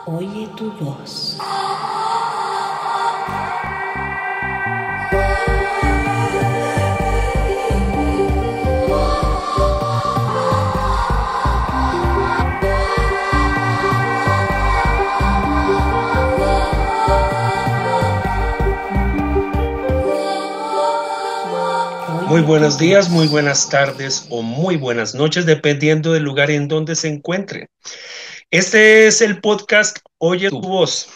Oye tu voz. Muy Oye tu buenos días, muy voz. buenas tardes o muy buenas noches, dependiendo del lugar en donde se encuentren. Este es el podcast Oye tu voz.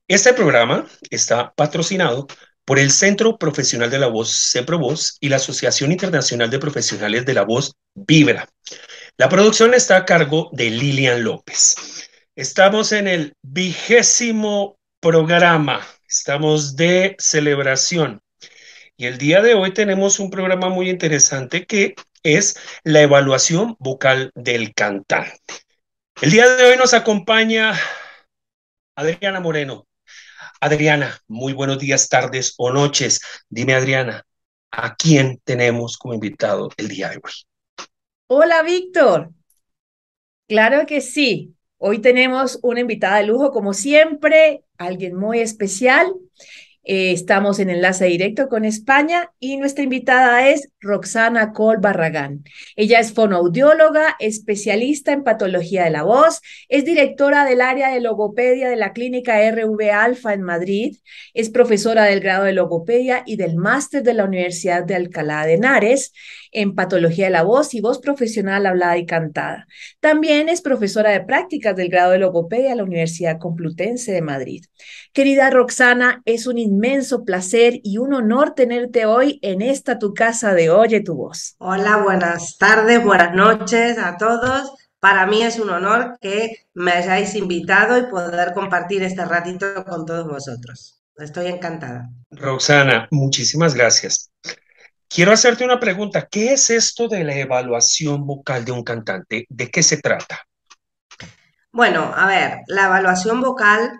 Este programa está patrocinado por el Centro Profesional de la Voz, CEPROVOZ, y la Asociación Internacional de Profesionales de la Voz, Vibra. La producción está a cargo de Lilian López. Estamos en el 20º programa, estamos de celebración. Y el día de hoy tenemos un programa muy interesante que es la evaluación vocal del cantante. El día de hoy nos acompaña Adriana Moreno. Adriana, muy buenos días, tardes o noches. Dime, Adriana, ¿a quién tenemos como invitado el día de hoy? Hola, Víctor. Claro que sí. Hoy tenemos una invitada de lujo, como siempre, alguien muy especial. Estamos en enlace directo con España y nuestra invitada es Roxana Col Barragán. Ella es fonoaudióloga, especialista en patología de la voz, es directora del área de logopedia de la clínica RV Alfa en Madrid, es profesora del grado de logopedia y del máster de la Universidad de Alcalá de Henares en patología de la voz y voz profesional hablada y cantada. También es profesora de prácticas del grado de logopedia de la Universidad Complutense de Madrid. Querida Roxana, es un inmenso placer y un honor tenerte hoy en esta tu casa de Oye tu voz. Hola, buenas tardes, buenas noches a todos. Para mí es un honor que me hayáis invitado y poder compartir este ratito con todos vosotros. Estoy encantada. Roxana, muchísimas gracias. Quiero hacerte una pregunta. ¿Qué es esto de la evaluación vocal de un cantante? ¿De qué se trata? Bueno, a ver, la evaluación vocal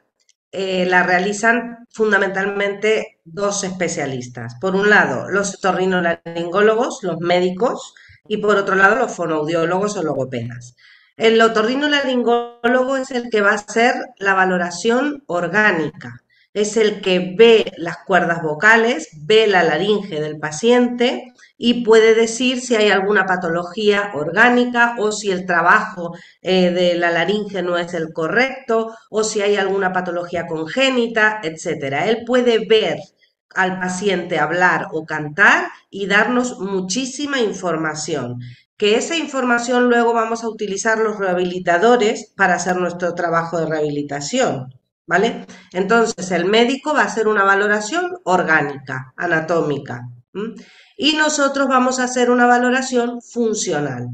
la realizan fundamentalmente dos especialistas. Por un lado, los otorrinolaringólogos, los médicos, y por otro lado, los fonoaudiólogos o logopedas. El otorrinolaringólogo es el que va a hacer la valoración orgánica, es el que ve las cuerdas vocales, ve la laringe del paciente y puede decir si hay alguna patología orgánica o si el trabajo de la laringe no es el correcto o si hay alguna patología congénita, etcétera. Él puede ver al paciente hablar o cantar y darnos muchísima información, que esa información luego vamos a utilizar los rehabilitadores para hacer nuestro trabajo de rehabilitación, ¿vale? Entonces el médico va a hacer una valoración orgánica, anatómica, ¿m? Y nosotros vamos a hacer una valoración funcional.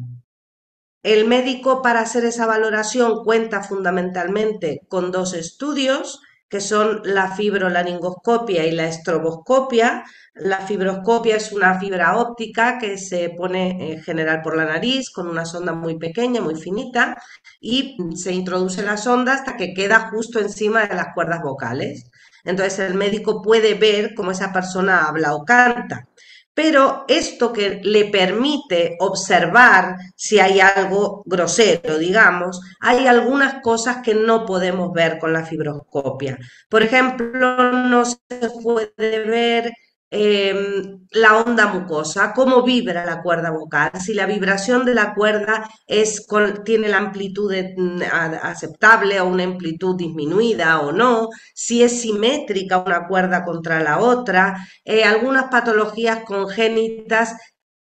El médico para hacer esa valoración cuenta fundamentalmente con dos estudios, que son la fibrolaringoscopia y la estroboscopia. La fibroscopia es una fibra óptica que se pone en general por la nariz con una sonda muy pequeña, muy finita, y se introduce la sonda hasta que queda justo encima de las cuerdas vocales. Entonces el médico puede ver cómo esa persona habla o canta, pero esto que le permite observar si hay algo grosero, digamos, hay algunas cosas que no podemos ver con la fibroscopia. Por ejemplo, no se puede ver la onda mucosa, cómo vibra la cuerda vocal, si la vibración de la cuerda tiene la amplitud aceptable o una amplitud disminuida o no, si es simétrica una cuerda contra la otra, algunas patologías congénitas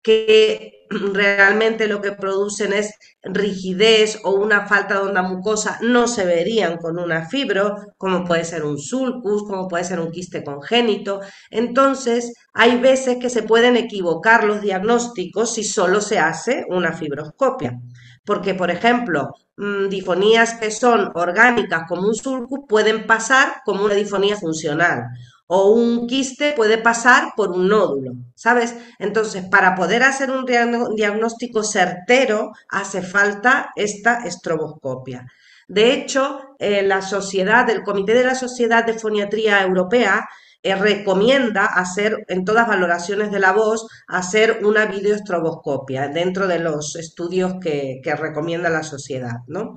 que realmente lo que producen es rigidez o una falta de onda mucosa, no se verían con una fibro, como puede ser un sulcus, como puede ser un quiste congénito. Entonces, hay veces que se pueden equivocar los diagnósticos si solo se hace una fibroscopia. Porque, por ejemplo, difonías que son orgánicas como un sulcus pueden pasar como una difonía funcional o un quiste puede pasar por un nódulo, ¿sabes? Entonces, para poder hacer un diagnóstico certero, hace falta esta estroboscopia. De hecho, el Comité de la Sociedad de Foniatría Europea recomienda hacer en todas valoraciones de la voz, hacer una videoestroboscopia dentro de los estudios que recomienda la sociedad, ¿no?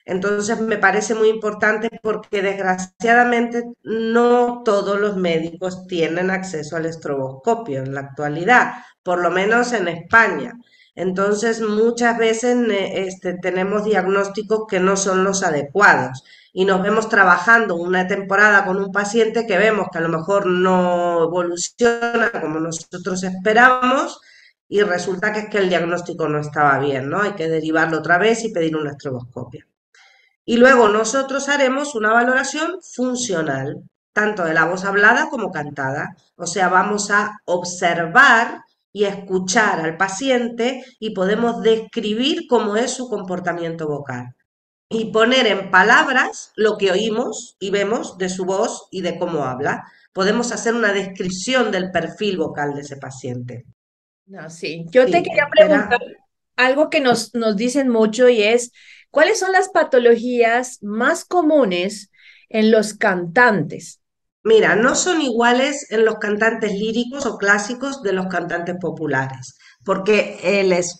Entonces me parece muy importante porque desgraciadamente no todos los médicos tienen acceso al estroboscopio en la actualidad, por lo menos en España. Entonces muchas veces tenemos diagnósticos que no son los adecuados y nos vemos trabajando una temporada con un paciente que vemos que a lo mejor no evoluciona como nosotros esperamos y resulta que es que el diagnóstico no estaba bien, ¿no? Hay que derivarlo otra vez y pedir una estroboscopia. Y luego nosotros haremos una valoración funcional, tanto de la voz hablada como cantada. O sea, vamos a observar y escuchar al paciente y podemos describir cómo es su comportamiento vocal y poner en palabras lo que oímos y vemos de su voz y de cómo habla. Podemos hacer una descripción del perfil vocal de ese paciente. No, sí. Yo te Sí, quería preguntar espera. algo que nos dicen mucho y es, ¿cuáles son las patologías más comunes en los cantantes? Mira, no son iguales en los cantantes líricos o clásicos de los cantantes populares, porque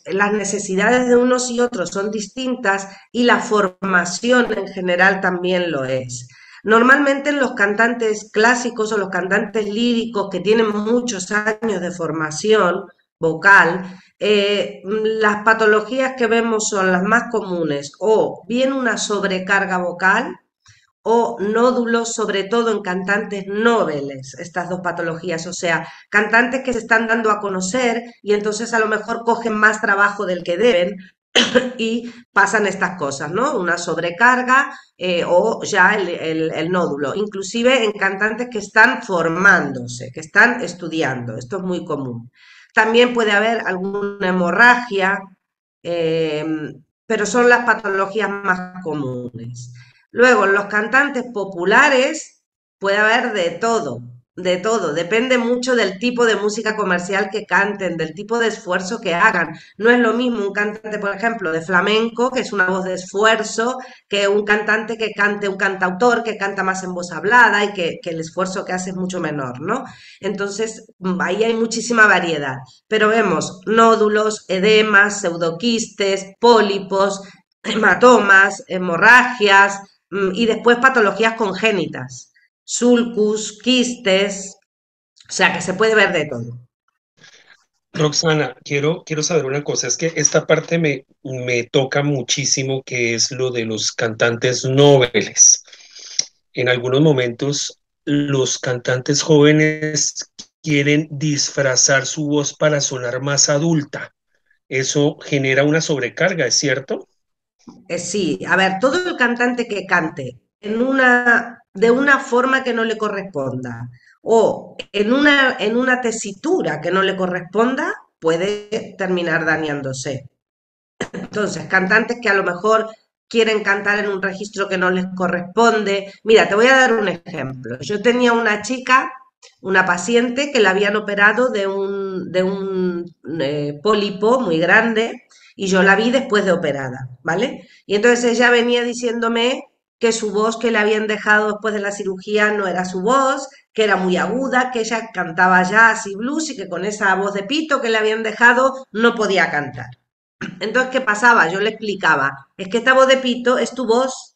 las necesidades de unos y otros son distintas y la formación en general también lo es. Normalmente en los cantantes clásicos o los cantantes líricos que tienen muchos años de formación vocal, las patologías que vemos son las más comunes o bien una sobrecarga vocal, o nódulos, sobre todo en cantantes noveles, estas dos patologías, o sea, cantantes que se están dando a conocer y entonces a lo mejor cogen más trabajo del que deben y pasan estas cosas, ¿no? Una sobrecarga o ya el nódulo, inclusive en cantantes que están formándose, que están estudiando, esto es muy común. También puede haber alguna hemorragia, eh, pero son las patologías más comunes. Luego, en los cantantes populares puede haber de todo. Depende mucho del tipo de música comercial que canten, del tipo de esfuerzo que hagan. No es lo mismo un cantante, por ejemplo, de flamenco, que es una voz de esfuerzo, que un cantante que cante, un cantautor que canta más en voz hablada y que el esfuerzo que hace es mucho menor, ¿no? Entonces, ahí hay muchísima variedad. Pero vemos nódulos, edemas, pseudoquistes, pólipos, hematomas, hemorragias, y después patologías congénitas, sulcus, quistes, o sea que se puede ver de todo. Roxana, quiero saber una cosa, es que esta parte me toca muchísimo, que es lo de los cantantes nobles. En algunos momentos, los cantantes jóvenes quieren disfrazar su voz para sonar más adulta. Eso genera una sobrecarga, ¿es cierto? Sí, a ver, todo el cantante que cante de una forma que no le corresponda o en una tesitura que no le corresponda, puede terminar dañándose. Entonces, cantantes que a lo mejor quieren cantar en un registro que no les corresponde. Mira, te voy a dar un ejemplo. Yo tenía una chica, una paciente que la habían operado de un pólipo muy grande y yo la vi después de operada, ¿vale? Y entonces ella venía diciéndome que su voz que le habían dejado después de la cirugía no era su voz, que era muy aguda, que ella cantaba jazz y blues y que con esa voz de pito que le habían dejado no podía cantar. Entonces, ¿qué pasaba? Yo le explicaba, es que esta voz de pito es tu voz,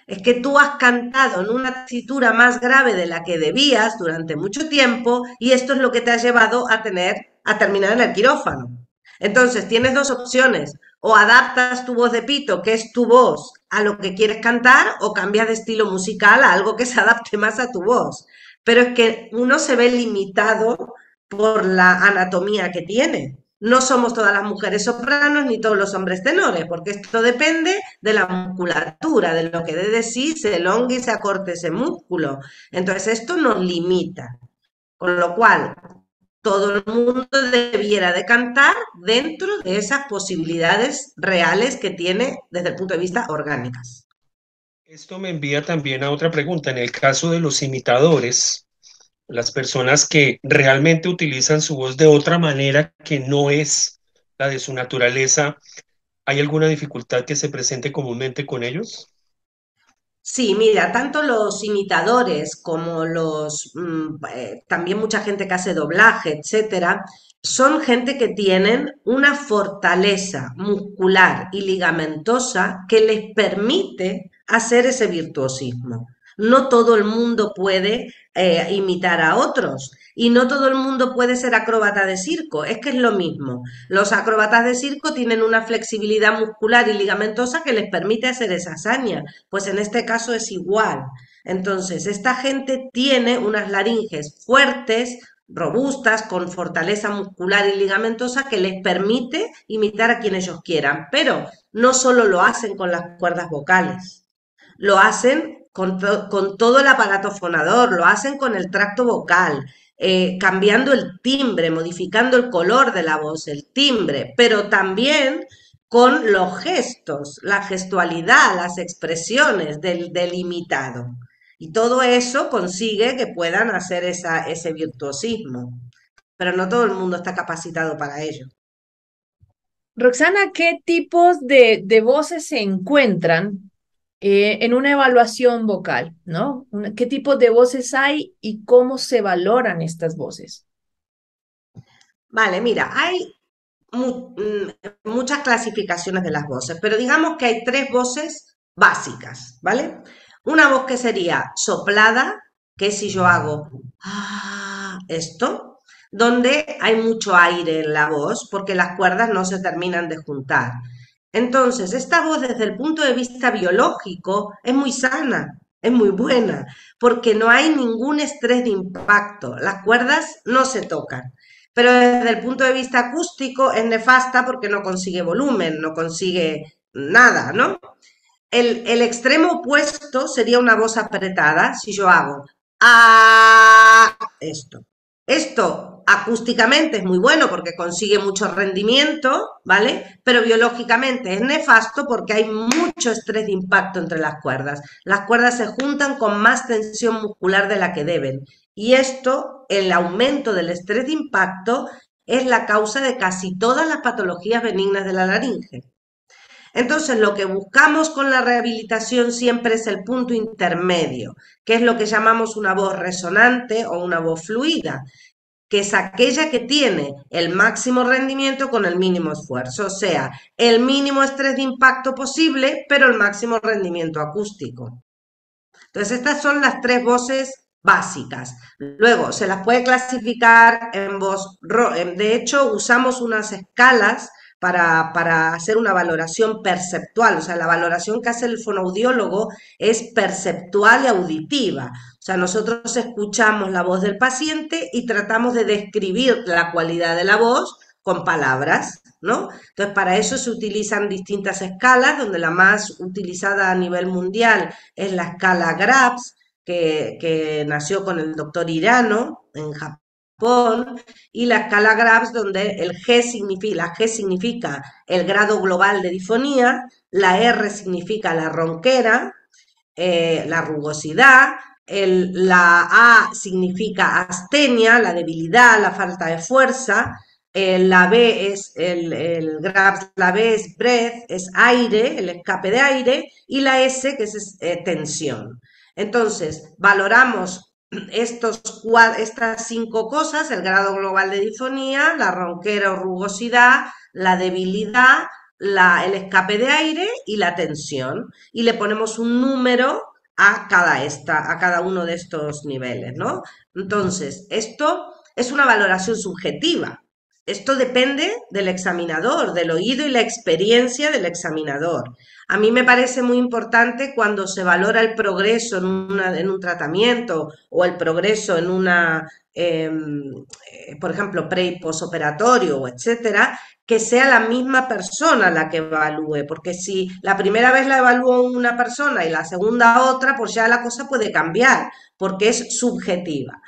es que tú has cantado en una tesitura más grave de la que debías durante mucho tiempo y esto es lo que te ha llevado a terminar en el quirófano. Entonces, tienes dos opciones, o adaptas tu voz de pito, que es tu voz, a lo que quieres cantar, o cambias de estilo musical a algo que se adapte más a tu voz. Pero es que uno se ve limitado por la anatomía que tiene. No somos todas las mujeres sopranos ni todos los hombres tenores, porque esto depende de la musculatura, de lo que dé de sí se elongue y se acorte ese músculo. Entonces esto nos limita, con lo cual todo el mundo debiera de cantar dentro de esas posibilidades reales que tiene desde el punto de vista orgánicas. Esto me envía también a otra pregunta. En el caso de los imitadores, las personas que realmente utilizan su voz de otra manera que no es la de su naturaleza, ¿hay alguna dificultad que se presente comúnmente con ellos? Sí, mira, tanto los imitadores como también mucha gente que hace doblaje, etcétera, son gente que tienen una fortaleza muscular y ligamentosa que les permite hacer ese virtuosismo. No todo el mundo puede imitar a otros y no todo el mundo puede ser acróbata de circo, es que es lo mismo. Los acróbatas de circo tienen una flexibilidad muscular y ligamentosa que les permite hacer esa hazaña. Pues en este caso es igual. Entonces, esta gente tiene unas laringes fuertes, robustas, con fortaleza muscular y ligamentosa que les permite imitar a quien ellos quieran. Pero no solo lo hacen con las cuerdas vocales, lo hacen con todo el aparato fonador, lo hacen con el tracto vocal, cambiando el timbre, modificando el color de la voz, el timbre, pero también con los gestos, la gestualidad, las expresiones del imitado. Y todo eso consigue que puedan hacer ese virtuosismo. Pero no todo el mundo está capacitado para ello. Roxana, ¿qué tipos de voces se encuentran en una evaluación vocal, ¿no? ¿Qué tipos de voces hay y cómo se valoran estas voces? Vale, mira, hay muchas clasificaciones de las voces, pero digamos que hay tres voces básicas, ¿vale? Una voz que sería soplada, que es si yo hago esto, donde hay mucho aire en la voz porque las cuerdas no se terminan de juntar. Entonces, esta voz desde el punto de vista biológico es muy sana, es muy buena, porque no hay ningún estrés de impacto, las cuerdas no se tocan. Pero desde el punto de vista acústico es nefasta porque no consigue volumen, no consigue nada, ¿no? El extremo opuesto sería una voz apretada si yo hago esto. Esto acústicamente es muy bueno porque consigue mucho rendimiento, ¿vale? Pero biológicamente es nefasto porque hay mucho estrés de impacto entre las cuerdas. Las cuerdas se juntan con más tensión muscular de la que deben. Y esto, el aumento del estrés de impacto, es la causa de casi todas las patologías benignas de la laringe. Entonces, lo que buscamos con la rehabilitación siempre es el punto intermedio, que es lo que llamamos una voz resonante o una voz fluida, que es aquella que tiene el máximo rendimiento con el mínimo esfuerzo, o sea, el mínimo estrés de impacto posible, pero el máximo rendimiento acústico. Entonces, estas son las tres voces básicas. Luego, se las puede clasificar en voz, de hecho, usamos unas escalas para hacer una valoración perceptual, o sea, la valoración que hace el fonoaudiólogo es perceptual y auditiva. O sea, nosotros escuchamos la voz del paciente y tratamos de describir la cualidad de la voz con palabras, ¿no? Entonces, para eso se utilizan distintas escalas, donde la más utilizada a nivel mundial es la escala GRAPS, que nació con el doctor Hirano en Japón, y la escala GRAPS, donde la G significa el grado global de difonía, la R significa la ronquera, la rugosidad, la A significa astenia, la debilidad, la falta de fuerza, la B es la B es breath, es aire, el escape de aire, y la S que es tensión. Entonces, valoramos estas cinco cosas: el grado global de difonía, la ronquera o rugosidad, la debilidad, el escape de aire y la tensión. Y le ponemos un número a cada uno de estos niveles, ¿no? Entonces, esto es una valoración subjetiva. Esto depende del examinador, del oído y la experiencia del examinador. A mí me parece muy importante cuando se valora el progreso en un tratamiento o el progreso en por ejemplo, pre y posoperatorio, etcétera, que sea la misma persona la que evalúe, porque si la primera vez la evalúa una persona y la segunda otra, pues ya la cosa puede cambiar, porque es subjetiva.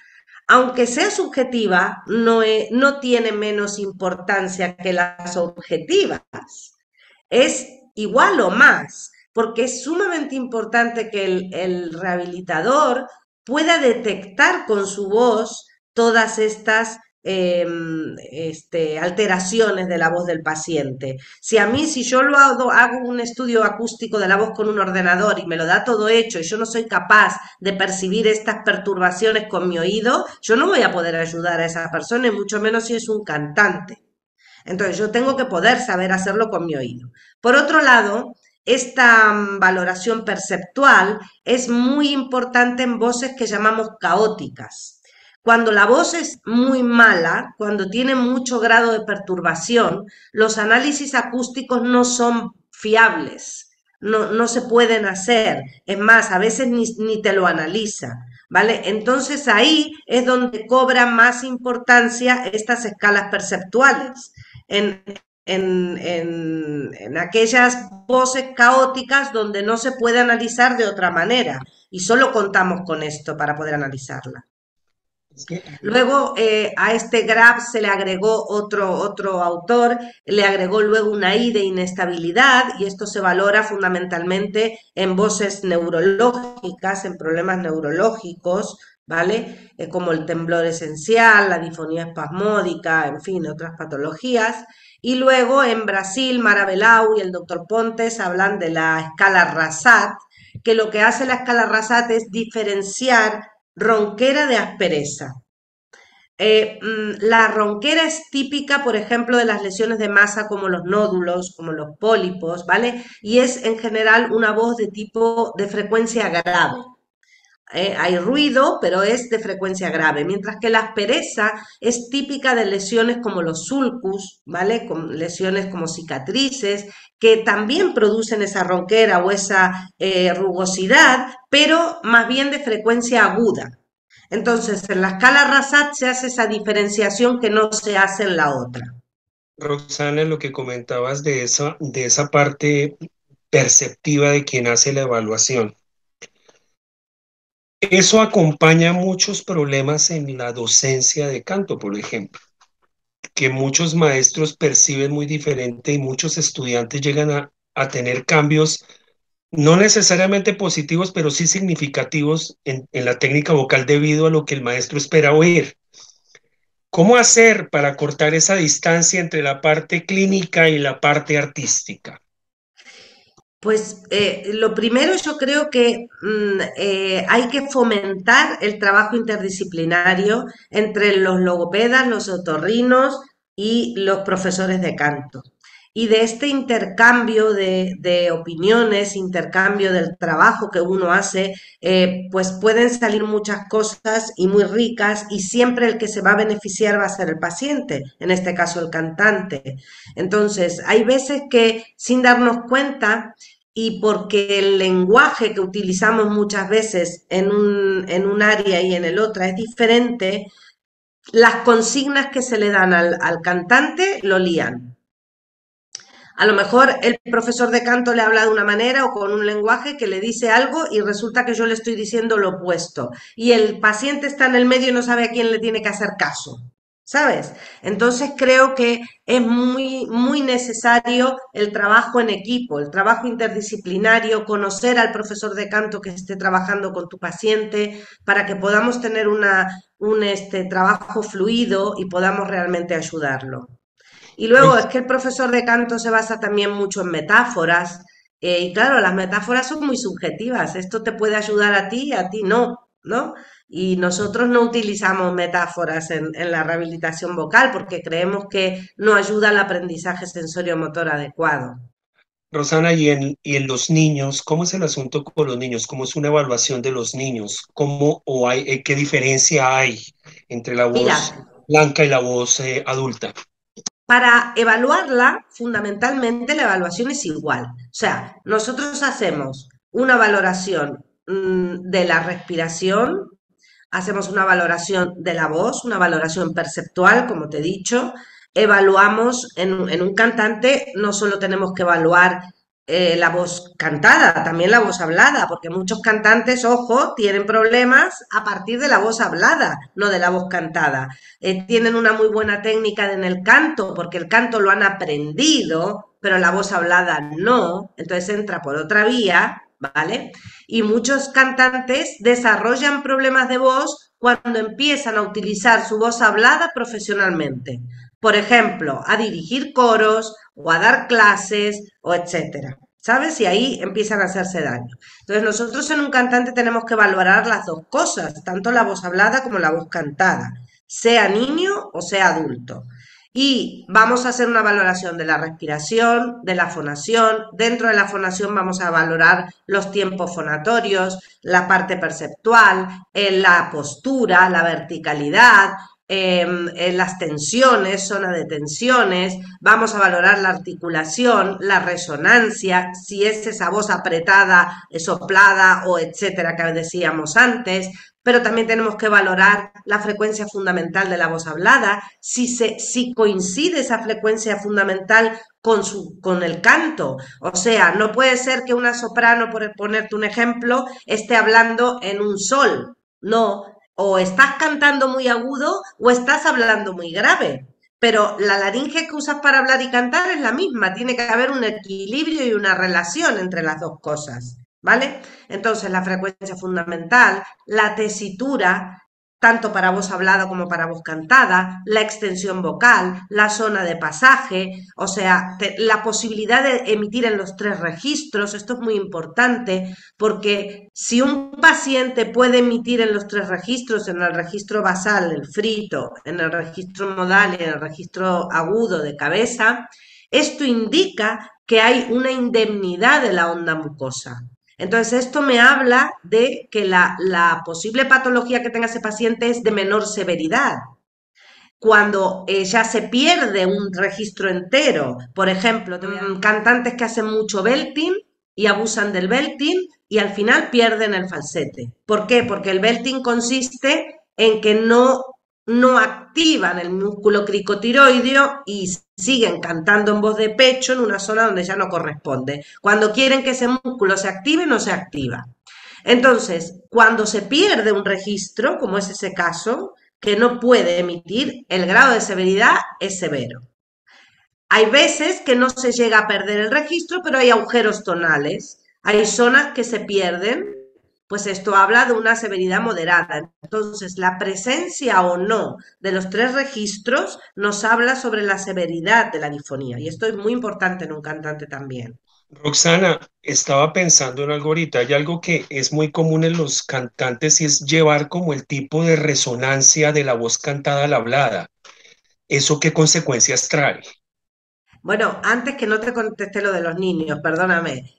Aunque sea subjetiva, no tiene menos importancia que las objetivas. Es igual o más, porque es sumamente importante que el rehabilitador pueda detectar con su voz todas estas alteraciones de la voz del paciente. Si yo hago un estudio acústico de la voz con un ordenador y me lo da todo hecho y yo no soy capaz de percibir estas perturbaciones con mi oído, yo no voy a poder ayudar a esa persona, y mucho menos si es un cantante. Entonces yo tengo que poder saber hacerlo con mi oído. Por otro lado, esta valoración perceptual es muy importante en voces que llamamos caóticas. Cuando la voz es muy mala, cuando tiene mucho grado de perturbación, los análisis acústicos no son fiables, no se pueden hacer. Es más, a veces ni te lo analiza. ¿Vale? Entonces ahí es donde cobran más importancia estas escalas perceptuales en, en aquellas voces caóticas donde no se puede analizar de otra manera y solo contamos con esto para poder analizarla. Luego a este graph se le agregó otro autor, le agregó luego una I de inestabilidad, y esto se valora fundamentalmente en voces neurológicas, en problemas neurológicos, ¿vale? Como el temblor esencial, la disfonía espasmódica, en fin, otras patologías. Y luego en Brasil, Marabelau y el doctor Pontes hablan de la escala Rasat, que lo que hace la escala Rasat es diferenciar ronquera de aspereza. La ronquera es típica, por ejemplo, de las lesiones de masa como los nódulos, como los pólipos, ¿vale? Y es en general una voz de tipo de frecuencia grave. Hay ruido, pero es de frecuencia grave, mientras que la aspereza es típica de lesiones como los sulcus, ¿vale? Con lesiones como cicatrices, que también producen esa ronquera o esa rugosidad, pero más bien de frecuencia aguda. Entonces, en la escala Rasat se hace esa diferenciación que no se hace en la otra. Roxana, lo que comentabas de esa parte perceptiva de quien hace la evaluación. Eso acompaña muchos problemas en la docencia de canto, por ejemplo, que muchos maestros perciben muy diferente y muchos estudiantes llegan a tener cambios no necesariamente positivos, pero sí significativos en la técnica vocal debido a lo que el maestro espera oír. ¿Cómo hacer para cortar esa distancia entre la parte clínica y la parte artística? Pues lo primero, yo creo que hay que fomentar el trabajo interdisciplinario entre los logopedas, los otorrinos y los profesores de canto. Y de este intercambio de opiniones, intercambio del trabajo que uno hace, pues pueden salir muchas cosas y muy ricas, y siempre el que se va a beneficiar va a ser el paciente, en este caso el cantante. Entonces, hay veces que sin darnos cuenta, y porque el lenguaje que utilizamos muchas veces en un área y en el otro es diferente, las consignas que se le dan al cantante lo lían. A lo mejor el profesor de canto le habla de una manera o con un lenguaje que le dice algo y resulta que yo le estoy diciendo lo opuesto. Y el paciente está en el medio y no sabe a quién le tiene que hacer caso. ¿Sabes? Entonces creo que es muy necesario el trabajo en equipo, el trabajo interdisciplinario, conocer al profesor de canto que esté trabajando con tu paciente para que podamos tener un trabajo fluido y podamos realmente ayudarlo. Y luego es que el profesor de canto se basa también mucho en metáforas, y claro, las metáforas son muy subjetivas. Esto te puede ayudar a ti no, ¿no? Y nosotros no utilizamos metáforas en la rehabilitación vocal porque creemos que no ayuda al aprendizaje sensorio-motor adecuado. Rosana, y en los niños, ¿cómo es el asunto con los niños? ¿Cómo es una evaluación de los niños? ¿Qué diferencia hay entre la Mira, voz blanca y la voz adulta? para evaluarla, fundamentalmente la evaluación es igual. O sea, nosotros hacemos una valoración de la respiración, hacemos una valoración de la voz, una valoración perceptual, como te he dicho. Evaluamos en un cantante, no solo tenemos que evaluar la voz cantada, también la voz hablada, porque muchos cantantes, ojo, tienen problemas a partir de la voz hablada, no de la voz cantada. Tienen una muy buena técnica en el canto, porque el canto lo han aprendido, pero la voz hablada no, entonces entra por otra vía, ¿vale? Y muchos cantantes desarrollan problemas de voz cuando empiezan a utilizar su voz hablada profesionalmente. Por ejemplo, a dirigir coros o a dar clases o etcétera. ¿Sabes? Y ahí empiezan a hacerse daño. Entonces, nosotros en un cantante tenemos que valorar las dos cosas, tanto la voz hablada como la voz cantada, sea niño o sea adulto. Y vamos a hacer una valoración de la respiración, de la fonación. Dentro de la fonación vamos a valorar los tiempos fonatorios, la parte perceptual, la postura, la verticalidad, las tensiones, zona de tensiones, vamos a valorar la articulación, la resonancia, si es esa voz apretada, soplada o etcétera que decíamos antes, pero también tenemos que valorar la frecuencia fundamental de la voz hablada, si coincide esa frecuencia fundamental con el canto. O sea, no puede ser que una soprano, por ponerte un ejemplo, esté hablando en un sol. No, o estás cantando muy agudo o estás hablando muy grave. Pero la laringe que usas para hablar y cantar es la misma. Tiene que haber un equilibrio y una relación entre las dos cosas. ¿Vale? Entonces, la frecuencia fundamental, la tesitura, tanto para voz hablada como para voz cantada, la extensión vocal, la zona de pasaje, o sea, la posibilidad de emitir en los 3 registros. Esto es muy importante porque si un paciente puede emitir en los 3 registros, en el registro basal, el frito, en el registro modal y en el registro agudo de cabeza, esto indica que hay una indemnidad de la onda mucosa. Entonces, esto me habla de que la posible patología que tenga ese paciente es de menor severidad. Cuando ya se pierde un registro entero, por ejemplo, cantantes que hacen mucho belting y abusan del belting y al final pierden el falsete. ¿Por qué? Porque el belting consiste en que no activan el músculo cricotiroideo y siguen cantando en voz de pecho en una zona donde ya no corresponde. Cuando quieren que ese músculo se active, no se activa. Entonces, cuando se pierde un registro, como es ese caso, que no puede emitir, el grado de severidad es severo. Hay veces que no se llega a perder el registro, pero hay agujeros tonales, hay zonas que se pierden, pues esto habla de una severidad moderada. Entonces, la presencia o no de los 3 registros nos habla sobre la severidad de la difonía, y esto es muy importante en un cantante también. Roxana, estaba pensando en algo ahorita. Hay algo que es muy común en los cantantes y es llevar como el tipo de resonancia de la voz cantada a la hablada. ¿Eso qué consecuencias trae? Bueno, antes que no te contesté lo de los niños, perdóname.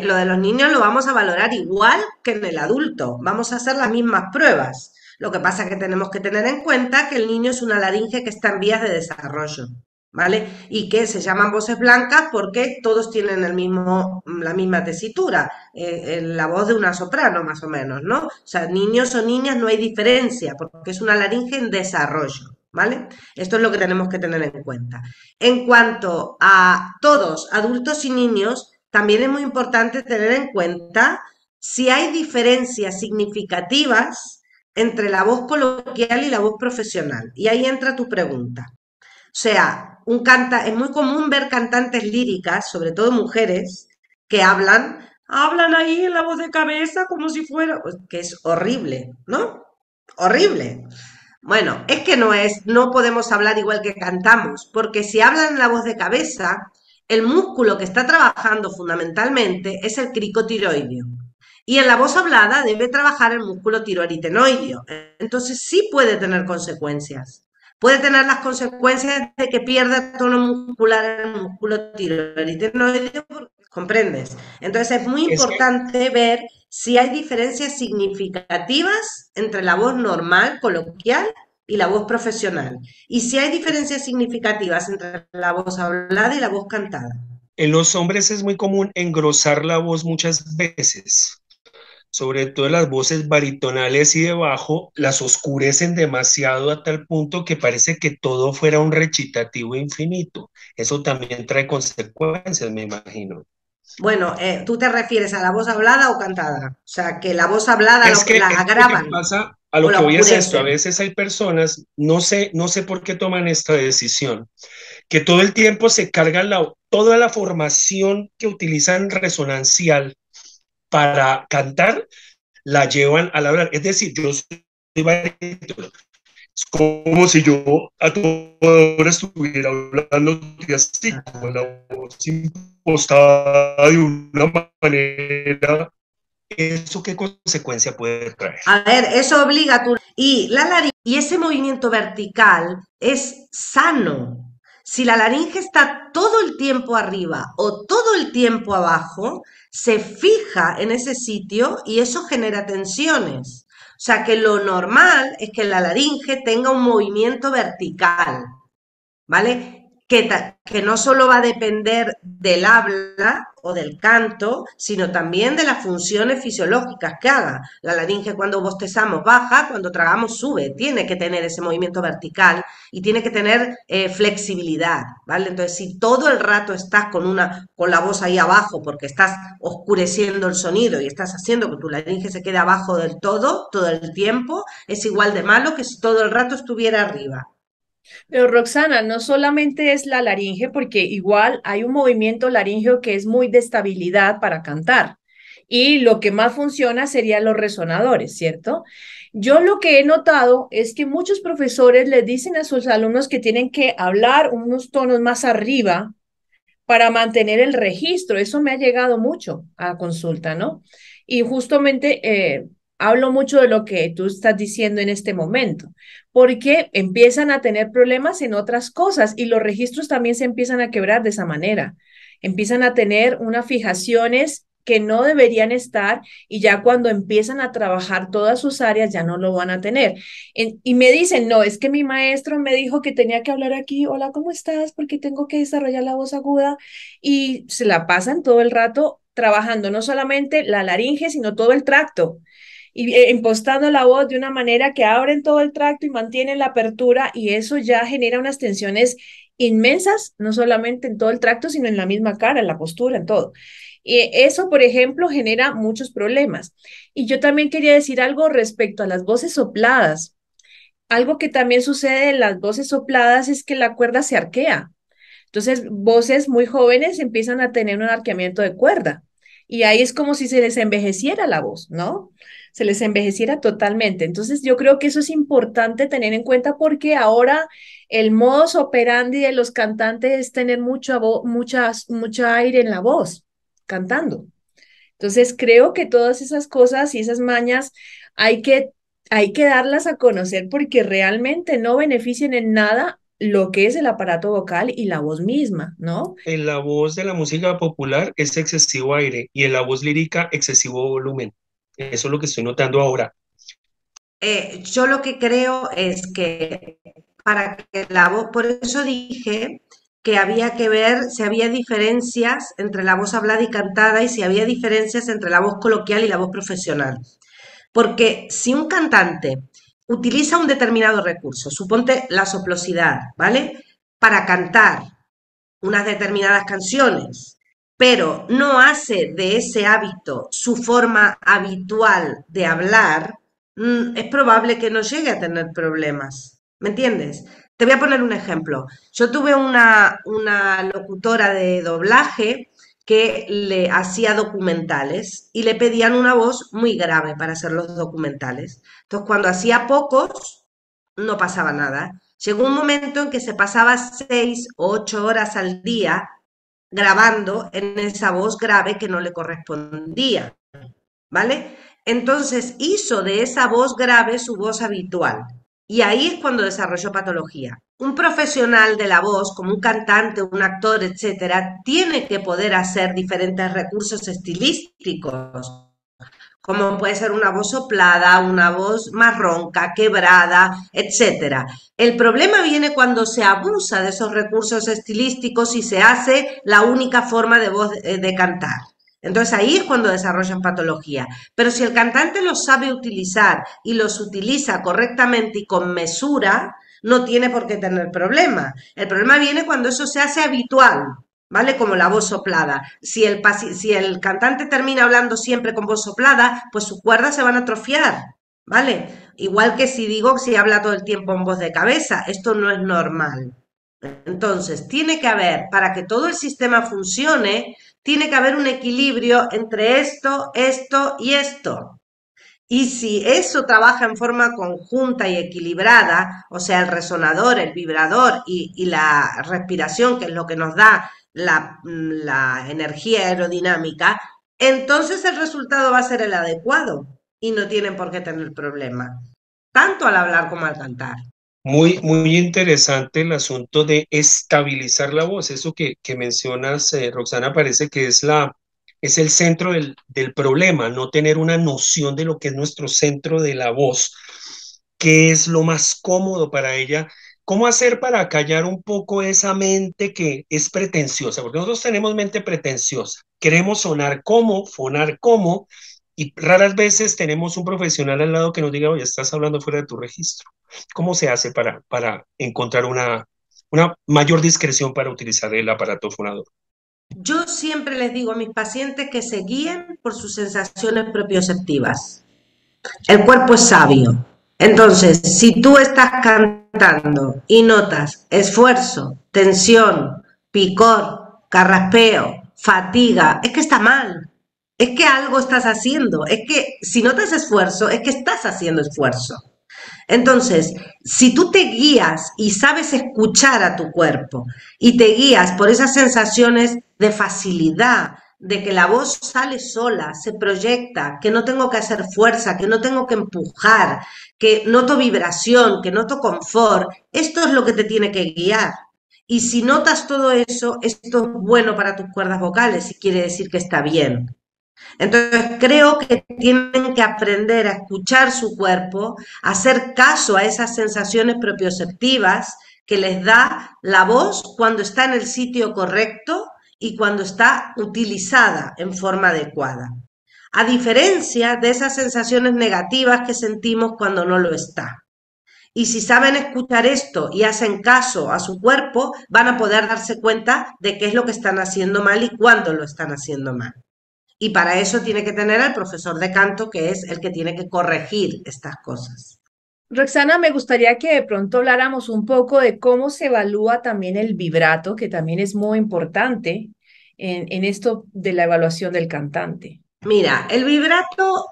Lo de los niños lo vamos a valorar igual que en el adulto. Vamos a hacer las mismas pruebas. Lo que pasa es que tenemos que tener en cuenta que el niño es una laringe que está en vías de desarrollo, ¿vale? Y que se llaman voces blancas porque todos tienen la misma tesitura, la voz de una soprano más o menos, ¿no? O sea, niños o niñas no hay diferencia porque es una laringe en desarrollo, ¿vale? Esto es lo que tenemos que tener en cuenta. En cuanto a todos, adultos y niños, también es muy importante tener en cuenta si hay diferencias significativas entre la voz coloquial y la voz profesional. Y ahí entra tu pregunta. O sea, es muy común ver cantantes líricas, sobre todo mujeres, que hablan ahí en la voz de cabeza como si fuera, pues, que es horrible, ¿no? Horrible. Bueno, es que no podemos hablar igual que cantamos, porque si hablan en la voz de cabeza, el músculo que está trabajando fundamentalmente es el cricotiroideo. Y en la voz hablada debe trabajar el músculo tiroaritenoideo. Entonces sí puede tener consecuencias. Puede tener las consecuencias de que pierda tono muscular el músculo tiroaritenoideo, ¿comprendes? Entonces es muy Es que importante ver si hay diferencias significativas entre la voz normal, coloquial, y la voz profesional. Y si hay diferencias significativas entre la voz hablada y la voz cantada. en los hombres es muy común engrosar la voz muchas veces, sobre todo las voces baritonales y de bajo, las oscurecen demasiado a tal punto que parece que todo fuera un recitativo infinito. Eso también trae consecuencias, me imagino. Bueno, ¿tú te refieres a la voz hablada o cantada? O sea, que la voz hablada Es que, la es que lo que agravan pasa, a o lo la que voy es esto, a oscurecen. veces hay personas, no sé por qué toman esta decisión, que todo el tiempo se cargan toda la formación que utilizan resonancial para cantar, la llevan al hablar. Es decir, yo barítono. Es como si yo a toda hora estuviera hablando así, con la voz impostada de una manera. ¿Eso qué consecuencia puede traer? A ver, eso obliga a tu... Y ese movimiento vertical es sano. Si la laringe está todo el tiempo arriba o todo el tiempo abajo, se fija en ese sitio y eso genera tensiones. O sea que lo normal es que la laringe tenga un movimiento vertical. ¿Vale? Que no solo va a depender del habla o del canto, sino también de las funciones fisiológicas que haga. La laringe cuando bostezamos baja, cuando tragamos sube, tiene que tener ese movimiento vertical y tiene que tener flexibilidad, ¿vale? Entonces, si todo el rato estás con la voz ahí abajo porque estás oscureciendo el sonido y estás haciendo que tu laringe se quede abajo del todo el tiempo, es igual de malo que si todo el rato estuviera arriba. Pero Roxana, no solamente es la laringe, porque igual hay un movimiento laríngeo que es muy de estabilidad para cantar. Y lo que más funciona serían los resonadores, ¿cierto? Yo lo que he notado es que muchos profesores les dicen a sus alumnos que tienen que hablar unos tonos más arriba para mantener el registro. Eso me ha llegado mucho a consulta, ¿no? Y justamente hablo mucho de lo que tú estás diciendo en este momento, porque empiezan a tener problemas en otras cosas y los registros también se empiezan a quebrar de esa manera. Empiezan a tener unas fijaciones que no deberían estar y ya cuando empiezan a trabajar todas sus áreas ya no lo van a tener. Y me dicen, no, es que mi maestro me dijo que tenía que hablar aquí, hola, ¿cómo estás? Porque tengo que desarrollar la voz aguda y se la pasan todo el rato trabajando no solamente la laringe, sino todo el tracto y impostando la voz de una manera que abren todo el tracto y mantienen la apertura y eso ya genera unas tensiones inmensas, no solamente en todo el tracto, sino en la misma cara, en la postura, en todo. Y eso, por ejemplo, genera muchos problemas. Y yo también quería decir algo respecto a las voces sopladas. Algo que también sucede en las voces sopladas es que la cuerda se arquea. Entonces, voces muy jóvenes empiezan a tener un arqueamiento de cuerda. Y ahí es como si se les envejeciera la voz, ¿no? Se les envejeciera totalmente. Entonces, yo creo que eso es importante tener en cuenta porque ahora el modus operandi de los cantantes es tener mucho aire en la voz, cantando. Entonces, creo que todas esas cosas y esas mañas hay que, hay que darlas a conocer porque realmente no benefician en nada lo que es el aparato vocal y la voz misma, ¿no? En la voz de la música popular es excesivo aire y en la voz lírica excesivo volumen. Eso es lo que estoy notando ahora. Yo lo que creo es que para que la voz, por eso dije que había que ver si había diferencias entre la voz hablada y cantada y si había diferencias entre la voz coloquial y la voz profesional. Porque si un cantante utiliza un determinado recurso, suponte la soplosidad, ¿vale? Para cantar unas determinadas canciones, pero no hace de ese hábito su forma habitual de hablar, es probable que no llegue a tener problemas. ¿Me entiendes? Te voy a poner un ejemplo. Yo tuve una locutora de doblaje que le hacía documentales y le pedían una voz muy grave para hacer los documentales. Entonces, cuando hacía pocos, no pasaba nada. Llegó un momento en que se pasaba 6 o 8 horas al día grabando en esa voz grave que no le correspondía, ¿vale? Entonces hizo de esa voz grave su voz habitual. Y ahí es cuando desarrolló patología. Un profesional de la voz, como un cantante, un actor, etcétera, tiene que poder hacer diferentes recursos estilísticos, como puede ser una voz soplada, una voz más ronca, quebrada, etcétera. El problema viene cuando se abusa de esos recursos estilísticos y se hace la única forma de voz de cantar. Entonces ahí es cuando desarrollan patología. Pero si el cantante los sabe utilizar y los utiliza correctamente y con mesura, no tiene por qué tener problema. El problema viene cuando eso se hace habitual, ¿vale? Como la voz soplada. Si el cantante termina hablando siempre con voz soplada, pues sus cuerdas se van a atrofiar, ¿vale? Igual que si habla todo el tiempo en voz de cabeza, esto no es normal. Entonces, tiene que haber, para que todo el sistema funcione, tiene que haber un equilibrio entre esto y esto. Y si eso trabaja en forma conjunta y equilibrada, o sea, el resonador, el vibrador y la respiración, que es lo que nos da la energía aerodinámica, entonces el resultado va a ser el adecuado y no tienen por qué tener problema, tanto al hablar como al cantar. Muy interesante el asunto de estabilizar la voz. Eso que mencionas, Roxana, parece que es el centro del problema, no tener una noción de lo que es nuestro centro de la voz, qué es lo más cómodo para ella, cómo hacer para callar un poco esa mente que es pretenciosa, porque nosotros tenemos mente pretenciosa, queremos sonar como, fonar como, y raras veces tenemos un profesional al lado que nos diga, oye, estás hablando fuera de tu registro. ¿Cómo se hace para encontrar una mayor discreción para utilizar el aparato fonador? Yo siempre les digo a mis pacientes que se guíen por sus sensaciones propioceptivas. El cuerpo es sabio. Entonces, si tú estás cantando y notas esfuerzo, tensión, picor, carraspeo, fatiga, es que está mal. Es que algo estás haciendo. Es que si notas esfuerzo, es que estás haciendo esfuerzo. Entonces, si tú te guías y sabes escuchar a tu cuerpo y te guías por esas sensaciones de facilidad, de que la voz sale sola, se proyecta, que no tengo que hacer fuerza, que no tengo que empujar, que noto vibración, que noto confort, esto es lo que te tiene que guiar. Y si notas todo eso, esto es bueno para tus cuerdas vocales y quiere decir que está bien. Entonces creo que tienen que aprender a escuchar su cuerpo, a hacer caso a esas sensaciones propioceptivas que les da la voz cuando está en el sitio correcto y cuando está utilizada en forma adecuada. A diferencia de esas sensaciones negativas que sentimos cuando no lo está. Y si saben escuchar esto y hacen caso a su cuerpo, van a poder darse cuenta de qué es lo que están haciendo mal y cuándo lo están haciendo mal. Y para eso tiene que tener al profesor de canto, que es el que tiene que corregir estas cosas. Roxana, me gustaría que de pronto habláramos un poco de cómo se evalúa también el vibrato, que también es muy importante en esto de la evaluación del cantante. Mira, el vibrato,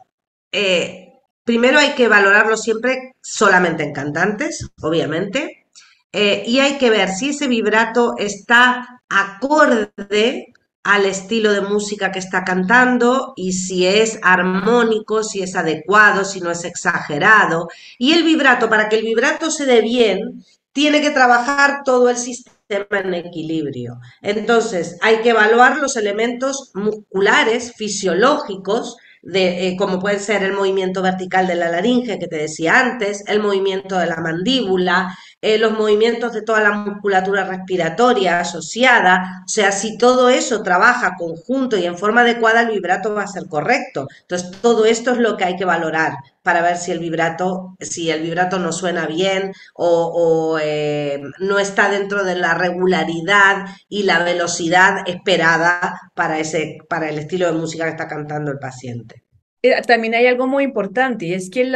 primero hay que valorarlo siempre solamente en cantantes, obviamente, y hay que ver si ese vibrato está acorde al estilo de música que está cantando y si es armónico, si es adecuado, si no es exagerado. Y el vibrato, para que el vibrato se dé bien, tiene que trabajar todo el sistema en equilibrio. Entonces, hay que evaluar los elementos musculares, fisiológicos, como puede ser el movimiento vertical de la laringe que te decía antes, el movimiento de la mandíbula, los movimientos de toda la musculatura respiratoria asociada, o sea, si todo eso trabaja conjunto y en forma adecuada, el vibrato va a ser correcto. Entonces, todo esto es lo que hay que valorar para ver si el vibrato no suena bien o no está dentro de la regularidad y la velocidad esperada para el estilo de música que está cantando el paciente. También hay algo muy importante y es que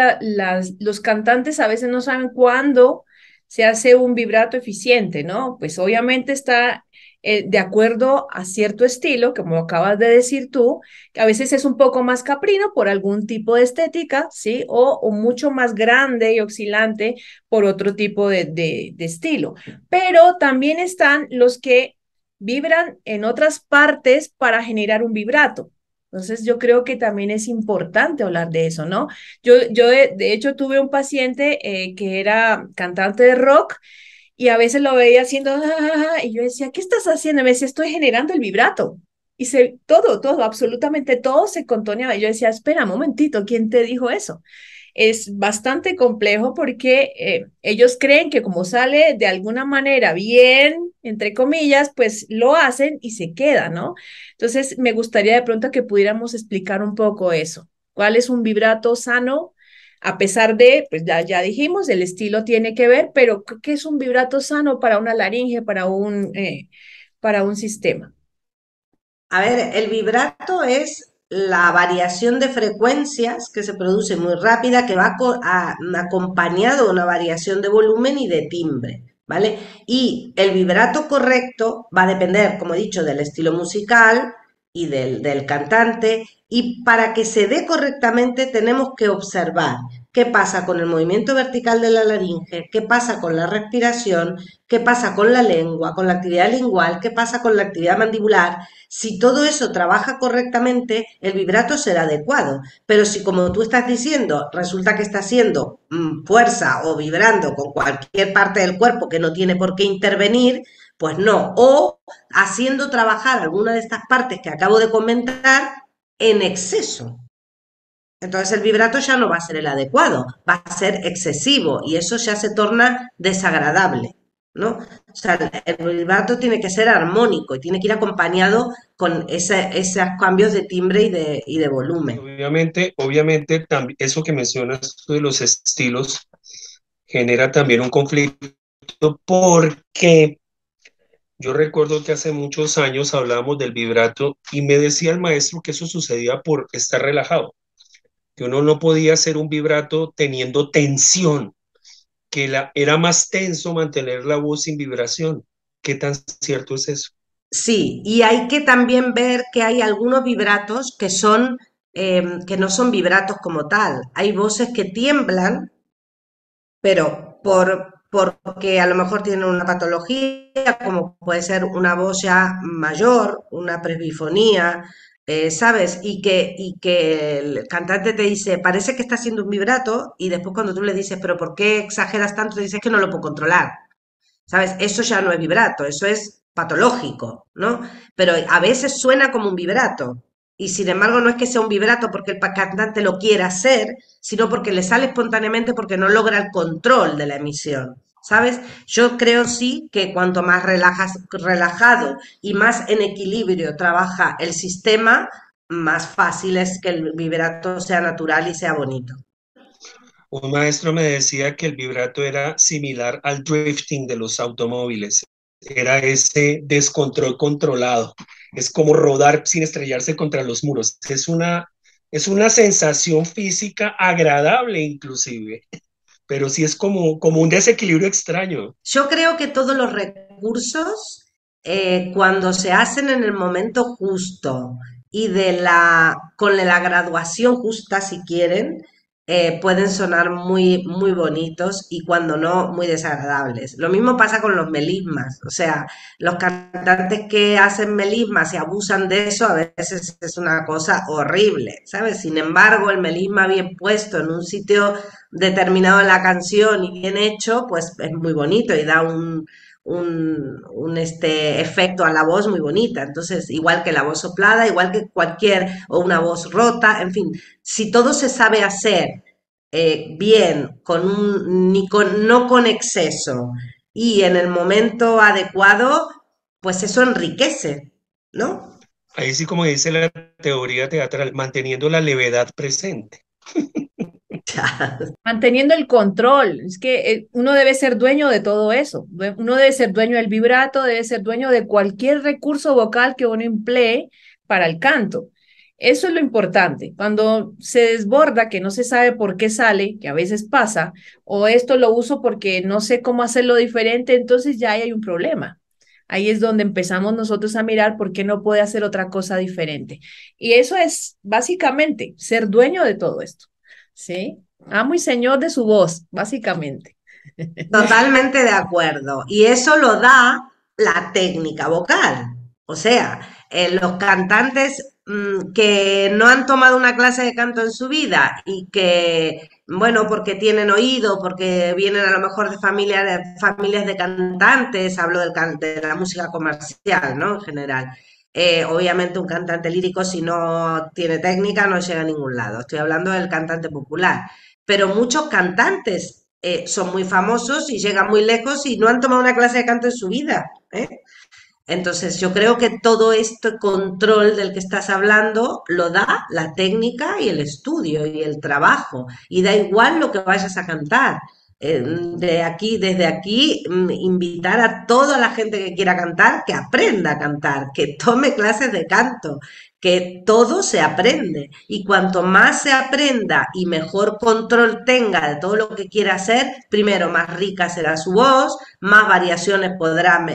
los cantantes a veces no saben cuándo se hace un vibrato eficiente, ¿no? Pues obviamente está de acuerdo a cierto estilo, como acabas de decir tú, que a veces es un poco más caprino por algún tipo de estética, ¿sí? O mucho más grande y oscilante por otro tipo de estilo. Pero también están los que vibran en otras partes para generar un vibrato. Entonces, yo creo que también es importante hablar de eso, ¿no? Yo de hecho tuve un paciente que era cantante de rock y a veces lo veía haciendo, y yo decía, ¿qué estás haciendo? Y me decía, estoy generando el vibrato. Y todo, absolutamente todo se contoneaba. Y yo decía, espera un momentito, ¿quién te dijo eso? Es bastante complejo porque ellos creen que como sale de alguna manera bien, entre comillas, pues lo hacen y se queda, ¿no? Entonces, me gustaría de pronto que pudiéramos explicar un poco eso. ¿Cuál es un vibrato sano? A pesar de, pues ya dijimos, el estilo tiene que ver, pero ¿qué es un vibrato sano para una laringe, para un sistema? A ver, el vibrato es la variación de frecuencias que se produce muy rápida, que va acompañado de una variación de volumen y de timbre, ¿vale? Y el vibrato correcto va a depender, como he dicho, del estilo musical, y del cantante, y para que se dé correctamente tenemos que observar qué pasa con el movimiento vertical de la laringe, qué pasa con la respiración, qué pasa con la lengua, con la actividad lingual, qué pasa con la actividad mandibular. Si todo eso trabaja correctamente, el vibrato será adecuado. Pero si, como tú estás diciendo, resulta que está haciendo fuerza o vibrando con cualquier parte del cuerpo que no tiene por qué intervenir, pues no. O haciendo trabajar alguna de estas partes que acabo de comentar en exceso. Entonces el vibrato ya no va a ser el adecuado, va a ser excesivo y eso ya se torna desagradable, ¿no? O sea, el vibrato tiene que ser armónico y tiene que ir acompañado con esos cambios de timbre y de Y volumen. obviamente eso que mencionas tú de los estilos genera también un conflicto porque yo recuerdo que hace muchos años hablábamos del vibrato y me decía el maestro que eso sucedía por estar relajado, que uno no podía hacer un vibrato teniendo tensión, que era más tenso mantener la voz sin vibración. ¿Qué tan cierto es eso? Sí, y hay que también ver que hay algunos vibratos que no son vibratos como tal. Hay voces que tiemblan pero porque a lo mejor tienen una patología, como puede ser una voz ya mayor, una presbifonía, ¿sabes? Y que el cantante te dice, parece que está haciendo un vibrato, y después cuando tú le dices, pero ¿por qué exageras tanto? Te dices que no lo puedo controlar, ¿sabes? Eso ya no es vibrato, eso es patológico, ¿no? Pero a veces suena como un vibrato. Y sin embargo no es que sea un vibrato porque el cantante lo quiera hacer, sino porque le sale espontáneamente porque no logra el control de la emisión. ¿Sabes? Yo creo sí que cuanto más relajado y más en equilibrio trabaja el sistema, más fácil es que el vibrato sea natural y sea bonito. Un maestro me decía que el vibrato era similar al drifting de los automóviles. Era ese descontrol controlado. Es como rodar sin estrellarse contra los muros. Es una sensación física agradable inclusive, pero sí es como un desequilibrio extraño. Yo creo que todos los recursos, cuando se hacen en el momento justo y con la graduación justa, si quieren, pueden sonar muy, muy bonitos y cuando no, muy desagradables. Lo mismo pasa con los melismas, o sea, los cantantes que hacen melismas y abusan de eso a veces es una cosa horrible, ¿sabes? Sin embargo, el melisma bien puesto en un sitio determinado en la canción y bien hecho, pues es muy bonito y da un efecto a la voz muy bonita. Entonces, igual que la voz soplada, igual que o una voz rota, en fin, si todo se sabe hacer bien, no con exceso y en el momento adecuado, pues eso enriquece, ¿no? Ahí sí, como dice la teoría teatral, manteniendo la levedad presente. Manteniendo el control. Es que uno debe ser dueño de todo eso. Uno debe ser dueño del vibrato, debe ser dueño de cualquier recurso vocal que uno emplee para el canto. Eso es lo importante. Cuando se desborda, que no se sabe por qué sale, que a veces pasa, o esto lo uso porque no sé cómo hacerlo diferente, entonces ya ahí hay un problema. Ahí es donde empezamos nosotros a mirar por qué no puede hacer otra cosa diferente. Y eso es básicamente ser dueño de todo esto. ¿Sí? Amo y señor de su voz, básicamente. Totalmente de acuerdo. Y eso lo da la técnica vocal. O sea, los cantantes que no han tomado una clase de canto en su vida y que, bueno, porque tienen oído, porque vienen a lo mejor familias de cantantes, hablo de la música comercial, ¿no? En general. Obviamente un cantante lírico si no tiene técnica no llega a ningún lado. Estoy hablando del cantante popular. Pero muchos cantantes son muy famosos y llegan muy lejos y no han tomado una clase de canto en su vida, ¿eh? Entonces, yo creo que todo este control del que estás hablando lo da la técnica y el estudio y el trabajo. Y da igual lo que vayas a cantar. desde aquí, invitar a toda la gente que quiera cantar que aprenda a cantar, que tome clases de canto, que todo se aprende. Y cuanto más se aprenda y mejor control tenga de todo lo que quiera hacer, primero más rica será su voz, más variaciones podrá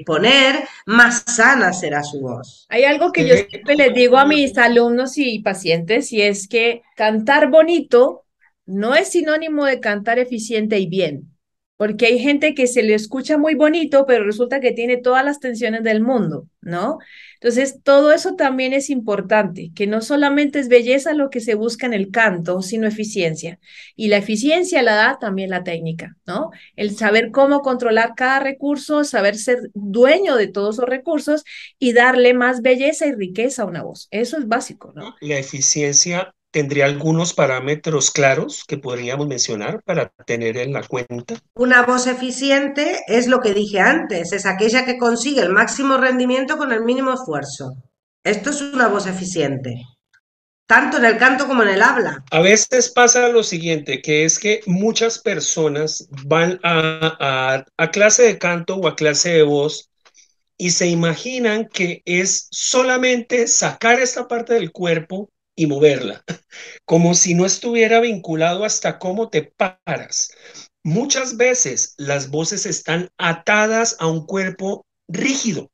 poner, más sana será su voz. Hay algo que yo Eh, siempre les digo a mis alumnos y pacientes, y es que cantar bonito no es sinónimo de cantar eficiente y bien, porque hay gente que se le escucha muy bonito, pero resulta que tiene todas las tensiones del mundo, ¿no? Entonces, todo eso también es importante, que no solamente es belleza lo que se busca en el canto, sino eficiencia. Y la eficiencia la da también la técnica, ¿no? El saber cómo controlar cada recurso, saber ser dueño de todos esos recursos y darle más belleza y riqueza a una voz. Eso es básico, ¿no? la eficiencia tendría algunos parámetros claros que podríamos mencionar para tener en la cuenta. Una voz eficiente es lo que dije antes, es aquella que consigue el máximo rendimiento con el mínimo esfuerzo. Esto es una voz eficiente, tanto en el canto como en el habla. A veces pasa lo siguiente, que es que muchas personas van a clase de canto o a clase de voz y se imaginan que es solamente sacar esta parte del cuerpo y moverla, como si no estuviera vinculado hasta cómo te paras. Muchas veces las voces están atadas a un cuerpo rígido.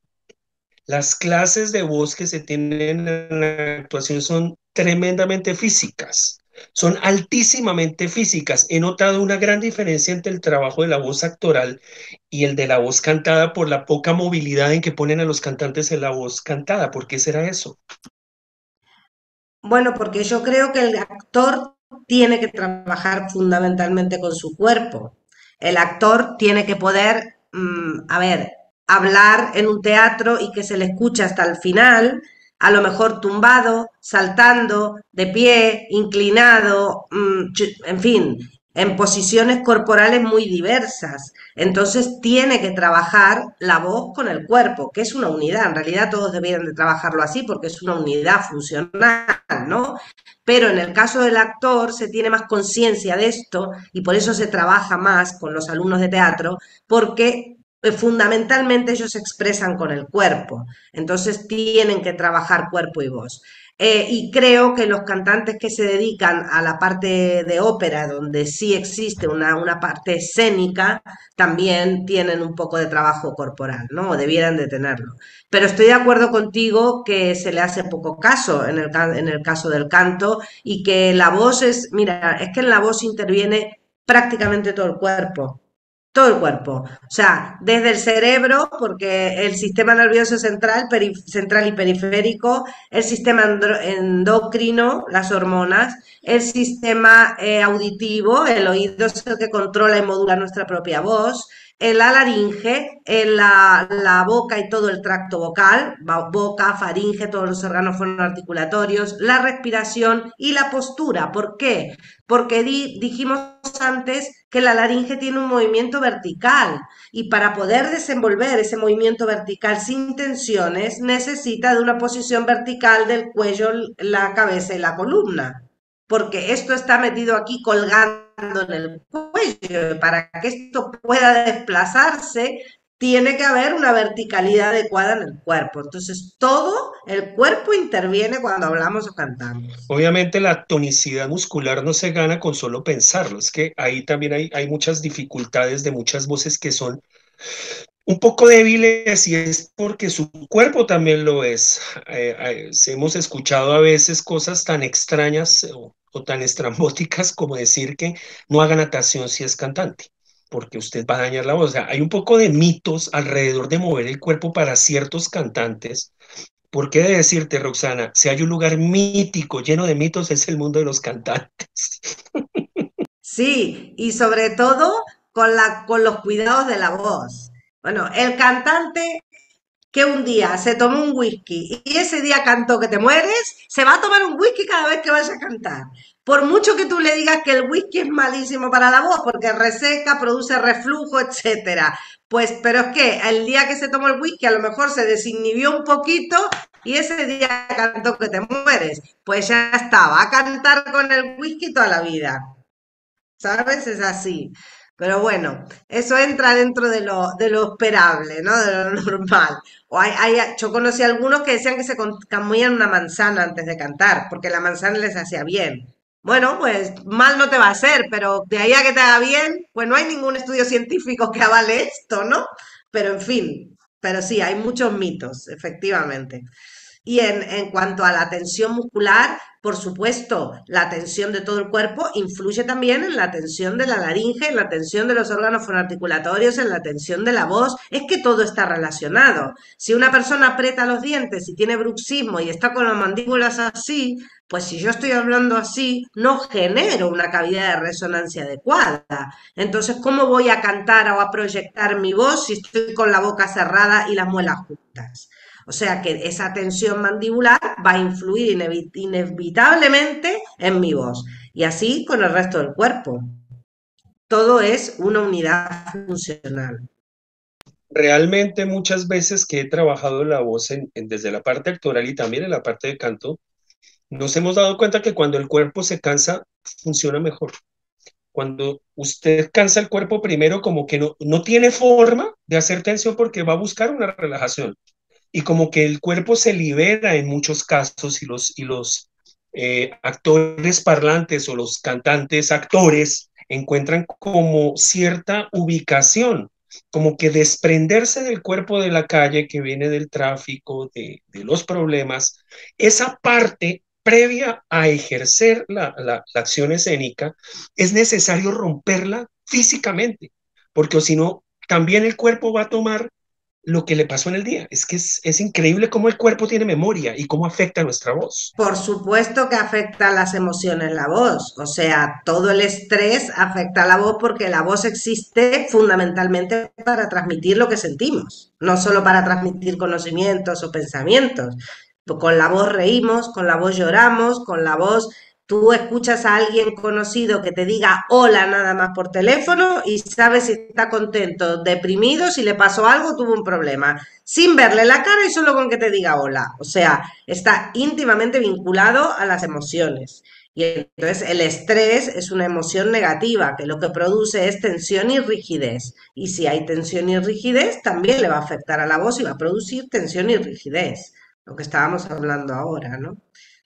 Las clases de voz que se tienen en la actuación son tremendamente físicas, son altísimamente físicas. He notado una gran diferencia entre el trabajo de la voz actoral y el de la voz cantada por la poca movilidad en que ponen a los cantantes en la voz cantada. ¿Por qué será eso? Bueno, porque yo creo que el actor tiene que trabajar fundamentalmente con su cuerpo. El actor tiene que poder, a ver, hablar en un teatro y que se le escuche hasta el final, a lo mejor tumbado, saltando, de pie, inclinado, en fin, en posiciones corporales muy diversas. Entonces tiene que trabajar la voz con el cuerpo, que es una unidad. En realidad todos debieran de trabajar así porque es una unidad funcional, ¿no? Pero en el caso del actor se tiene más conciencia de esto y por eso se trabaja más con los alumnos de teatro, porque fundamentalmente ellos se expresan con el cuerpo. Entonces tienen que trabajar cuerpo y voz. Y creo que los cantantes que se dedican a la parte de ópera, donde sí existe una parte escénica, también tienen un poco de trabajo corporal, ¿no? O debieran de tenerlo. Pero estoy de acuerdo contigo que se le hace poco caso en el caso del canto y que la voz es, mira, es que en la voz interviene prácticamente todo el cuerpo. Todo el cuerpo. O sea, desde el cerebro, porque el sistema nervioso central, central y periférico, el sistema endocrino, las hormonas, el sistema auditivo, el oído es el que controla y modula nuestra propia voz, la laringe, la boca y todo el tracto vocal, boca, faringe, todos los órganos fonoarticulatorios, la respiración y la postura. ¿Por qué? Porque dijimos antes que la laringe tiene un movimiento vertical y para poder desenvolver ese movimiento vertical sin tensiones necesita de una posición vertical del cuello, la cabeza y la columna, porque esto está metido aquí colgando en el cuello. Para que esto pueda desplazarse, tiene que haber una verticalidad adecuada en el cuerpo. Entonces, todo el cuerpo interviene cuando hablamos o cantamos. Obviamente la tonicidad muscular no se gana con solo pensarlo, es que ahí también hay muchas dificultades de muchas voces que son un poco débiles y es porque su cuerpo también lo es. Hemos escuchado a veces cosas tan extrañas o tan estrambóticas como decir que no haga natación si es cantante, porque usted va a dañar la voz. O sea, hay un poco de mitos alrededor de mover el cuerpo para ciertos cantantes. ¿Por qué de decirte, Roxana, si hay un lugar mítico lleno de mitos es el mundo de los cantantes? Sí, y sobre todo con los cuidados de la voz. Bueno, el cantante que un día se tomó un whisky y ese día cantó que te mueres, se va a tomar un whisky cada vez que vaya a cantar. Por mucho que tú le digas que el whisky es malísimo para la voz, porque reseca, produce reflujo, etcétera. Pues, pero es que el día que se tomó el whisky a lo mejor se desinhibió un poquito y ese día cantó que te mueres. Pues ya está, va a cantar con el whisky toda la vida. ¿Sabes? Es así. Pero bueno, eso entra dentro de lo esperable, ¿no? De lo normal. Yo conocí a algunos que decían que se comían una manzana antes de cantar, porque la manzana les hacía bien. Bueno, pues mal no te va a hacer, pero de ahí a que te haga bien, pues no hay ningún estudio científico que avale esto, ¿no? Pero en fin, pero sí, hay muchos mitos, efectivamente. Y en cuanto a la tensión muscular, por supuesto, la tensión de todo el cuerpo influye también en la tensión de la laringe, en la tensión de los órganos fonoarticulatorios, en la tensión de la voz. Es que todo está relacionado. Si una persona aprieta los dientes y tiene bruxismo y está con las mandíbulas así, pues si yo estoy hablando así, no genero una cavidad de resonancia adecuada. Entonces, ¿cómo voy a cantar o a proyectar mi voz si estoy con la boca cerrada y las muelas juntas? O sea que esa tensión mandibular va a influir inevitablemente en mi voz y así con el resto del cuerpo. Todo es una unidad funcional. Realmente muchas veces que he trabajado la voz desde la parte actoral y también en la parte de canto, nos hemos dado cuenta que cuando el cuerpo se cansa, funciona mejor. Cuando usted cansa el cuerpo primero, como que no tiene forma de hacer tensión porque va a buscar una relajación. Y como que el cuerpo se libera en muchos casos y los actores parlantes o los cantantes actores encuentran como cierta ubicación, como que desprenderse del cuerpo de la calle que viene del tráfico, de los problemas, esa parte previa a ejercer la acción escénica, es necesario romperla físicamente, porque si no, también el cuerpo va a tomar lo que le pasó en el día. Es que es increíble cómo el cuerpo tiene memoria y cómo afecta a nuestra voz. Por supuesto que afecta las emociones la voz, o sea, todo el estrés afecta a la voz porque la voz existe fundamentalmente para transmitir lo que sentimos, no solo para transmitir conocimientos o pensamientos. Con la voz reímos, con la voz lloramos, con la voz tú escuchas a alguien conocido que te diga hola nada más por teléfono y sabes si está contento, deprimido, si le pasó algo, tuvo un problema, sin verle la cara y solo con que te diga hola. O sea, está íntimamente vinculado a las emociones. Y entonces el estrés es una emoción negativa que lo que produce es tensión y rigidez. Y si hay tensión y rigidez, también le va a afectar a la voz y va a producir tensión y rigidez, lo que estábamos hablando ahora, ¿no?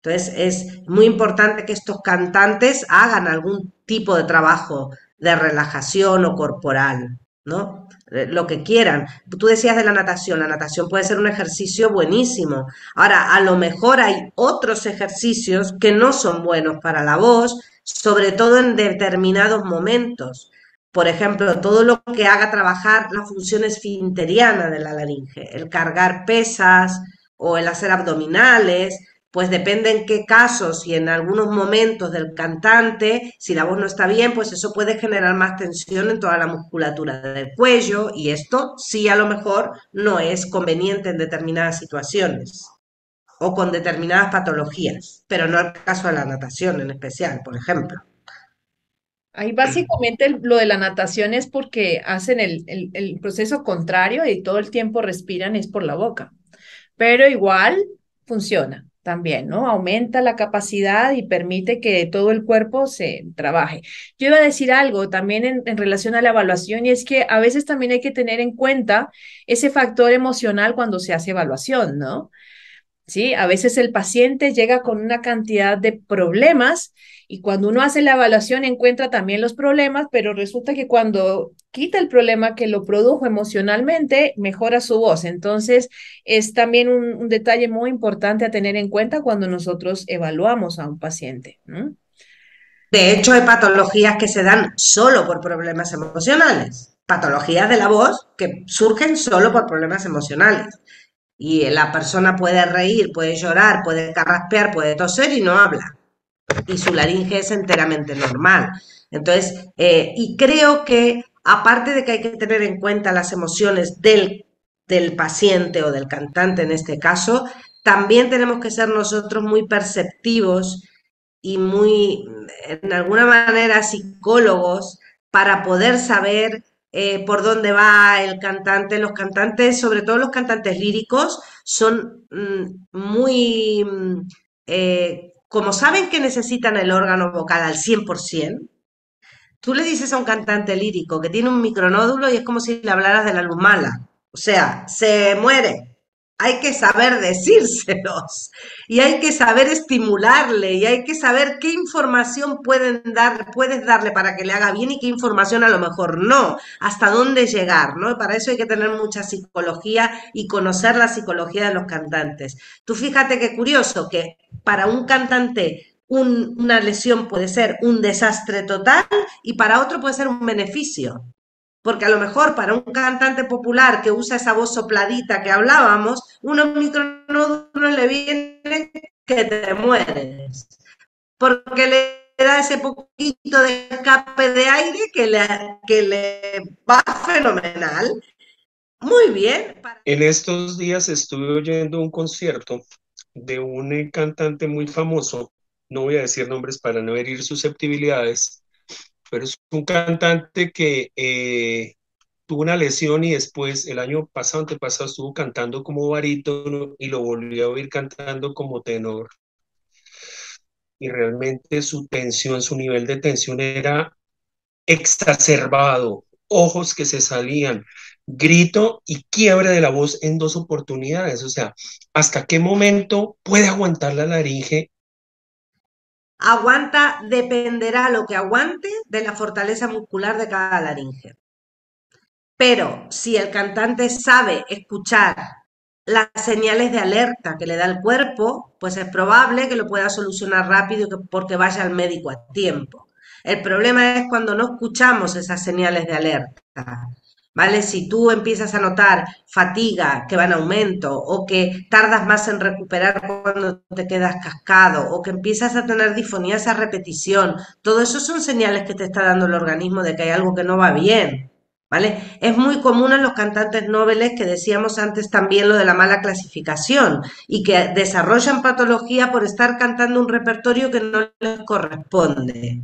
Entonces es muy importante que estos cantantes hagan algún tipo de trabajo de relajación o corporal, ¿no? Lo que quieran. Tú decías de la natación puede ser un ejercicio buenísimo. Ahora, a lo mejor hay otros ejercicios que no son buenos para la voz, sobre todo en determinados momentos. Por ejemplo, todo lo que haga trabajar la función esfinteriana de la laringe, el cargar pesas o el hacer abdominales, pues depende en qué casos y en algunos momentos del cantante, si la voz no está bien, pues eso puede generar más tensión en toda la musculatura del cuello y esto sí a lo mejor no es conveniente en determinadas situaciones o con determinadas patologías, pero no el caso de la natación en especial, por ejemplo. Ahí básicamente lo de la natación es porque hacen el proceso contrario y todo el tiempo respiran es por la boca, pero igual funciona también, ¿no? Aumenta la capacidad y permite que todo el cuerpo se trabaje. Yo iba a decir algo también en relación a la evaluación y es que a veces también hay que tener en cuenta ese factor emocional cuando se hace evaluación, ¿no? ¿Sí? A veces el paciente llega con una cantidad de problemas y cuando uno hace la evaluación encuentra también los problemas, pero resulta que cuando quita el problema que lo produjo emocionalmente, mejora su voz. Entonces, es también un detalle muy importante a tener en cuenta cuando nosotros evaluamos a un paciente, ¿no? De hecho, hay patologías que se dan solo por problemas emocionales, patologías de la voz que surgen solo por problemas emocionales. Y la persona puede reír, puede llorar, puede carraspear, puede toser y no habla. Y su laringe es enteramente normal. Entonces, y creo que aparte de que hay que tener en cuenta las emociones del paciente o del cantante en este caso, también tenemos que ser nosotros muy perceptivos y muy, en alguna manera, psicólogos para poder saber por dónde va el cantante. Los cantantes, sobre todo los cantantes líricos, son muy, como saben que necesitan el órgano vocal al 100%, Tú le dices a un cantante lírico que tiene un micronódulo y es como si le hablaras de la luz mala. O sea, se muere. Hay que saber decírselos y hay que saber estimularle y hay que saber qué información puedes darle para que le haga bien y qué información a lo mejor no, hasta dónde llegar, ¿no? Y para eso hay que tener mucha psicología y conocer la psicología de los cantantes. Tú fíjate qué curioso que para un cantante una lesión puede ser un desastre total y para otro puede ser un beneficio. Porque a lo mejor para un cantante popular que usa esa voz sopladita que hablábamos, unos micronódulos le vienen que te mueres. Porque le da ese poquito de escape de aire que le va fenomenal. Muy bien. En estos días estuve oyendo un concierto de un cantante muy famoso, no voy a decir nombres para no herir susceptibilidades, pero es un cantante que tuvo una lesión y después el año pasado, antepasado, estuvo cantando como barítono y lo volvió a oír cantando como tenor. Y realmente su tensión, su nivel de tensión era exacerbado, ojos que se salían, grito y quiebre de la voz en dos oportunidades. O sea, ¿hasta qué momento puede aguantar la laringe? Aguanta, dependerá lo que aguante de la fortaleza muscular de cada laringe. Pero si el cantante sabe escuchar las señales de alerta que le da el cuerpo, pues es probable que lo pueda solucionar rápido porque vaya al médico a tiempo. El problema es cuando no escuchamos esas señales de alerta, ¿vale? Si tú empiezas a notar fatiga que va en aumento o que tardas más en recuperar cuando te quedas cascado o que empiezas a tener disfonías a repetición, todo eso son señales que te está dando el organismo de que hay algo que no va bien. ¿Vale? Es muy común en los cantantes nobles que decíamos antes también lo de la mala clasificación y que desarrollan patología por estar cantando un repertorio que no les corresponde,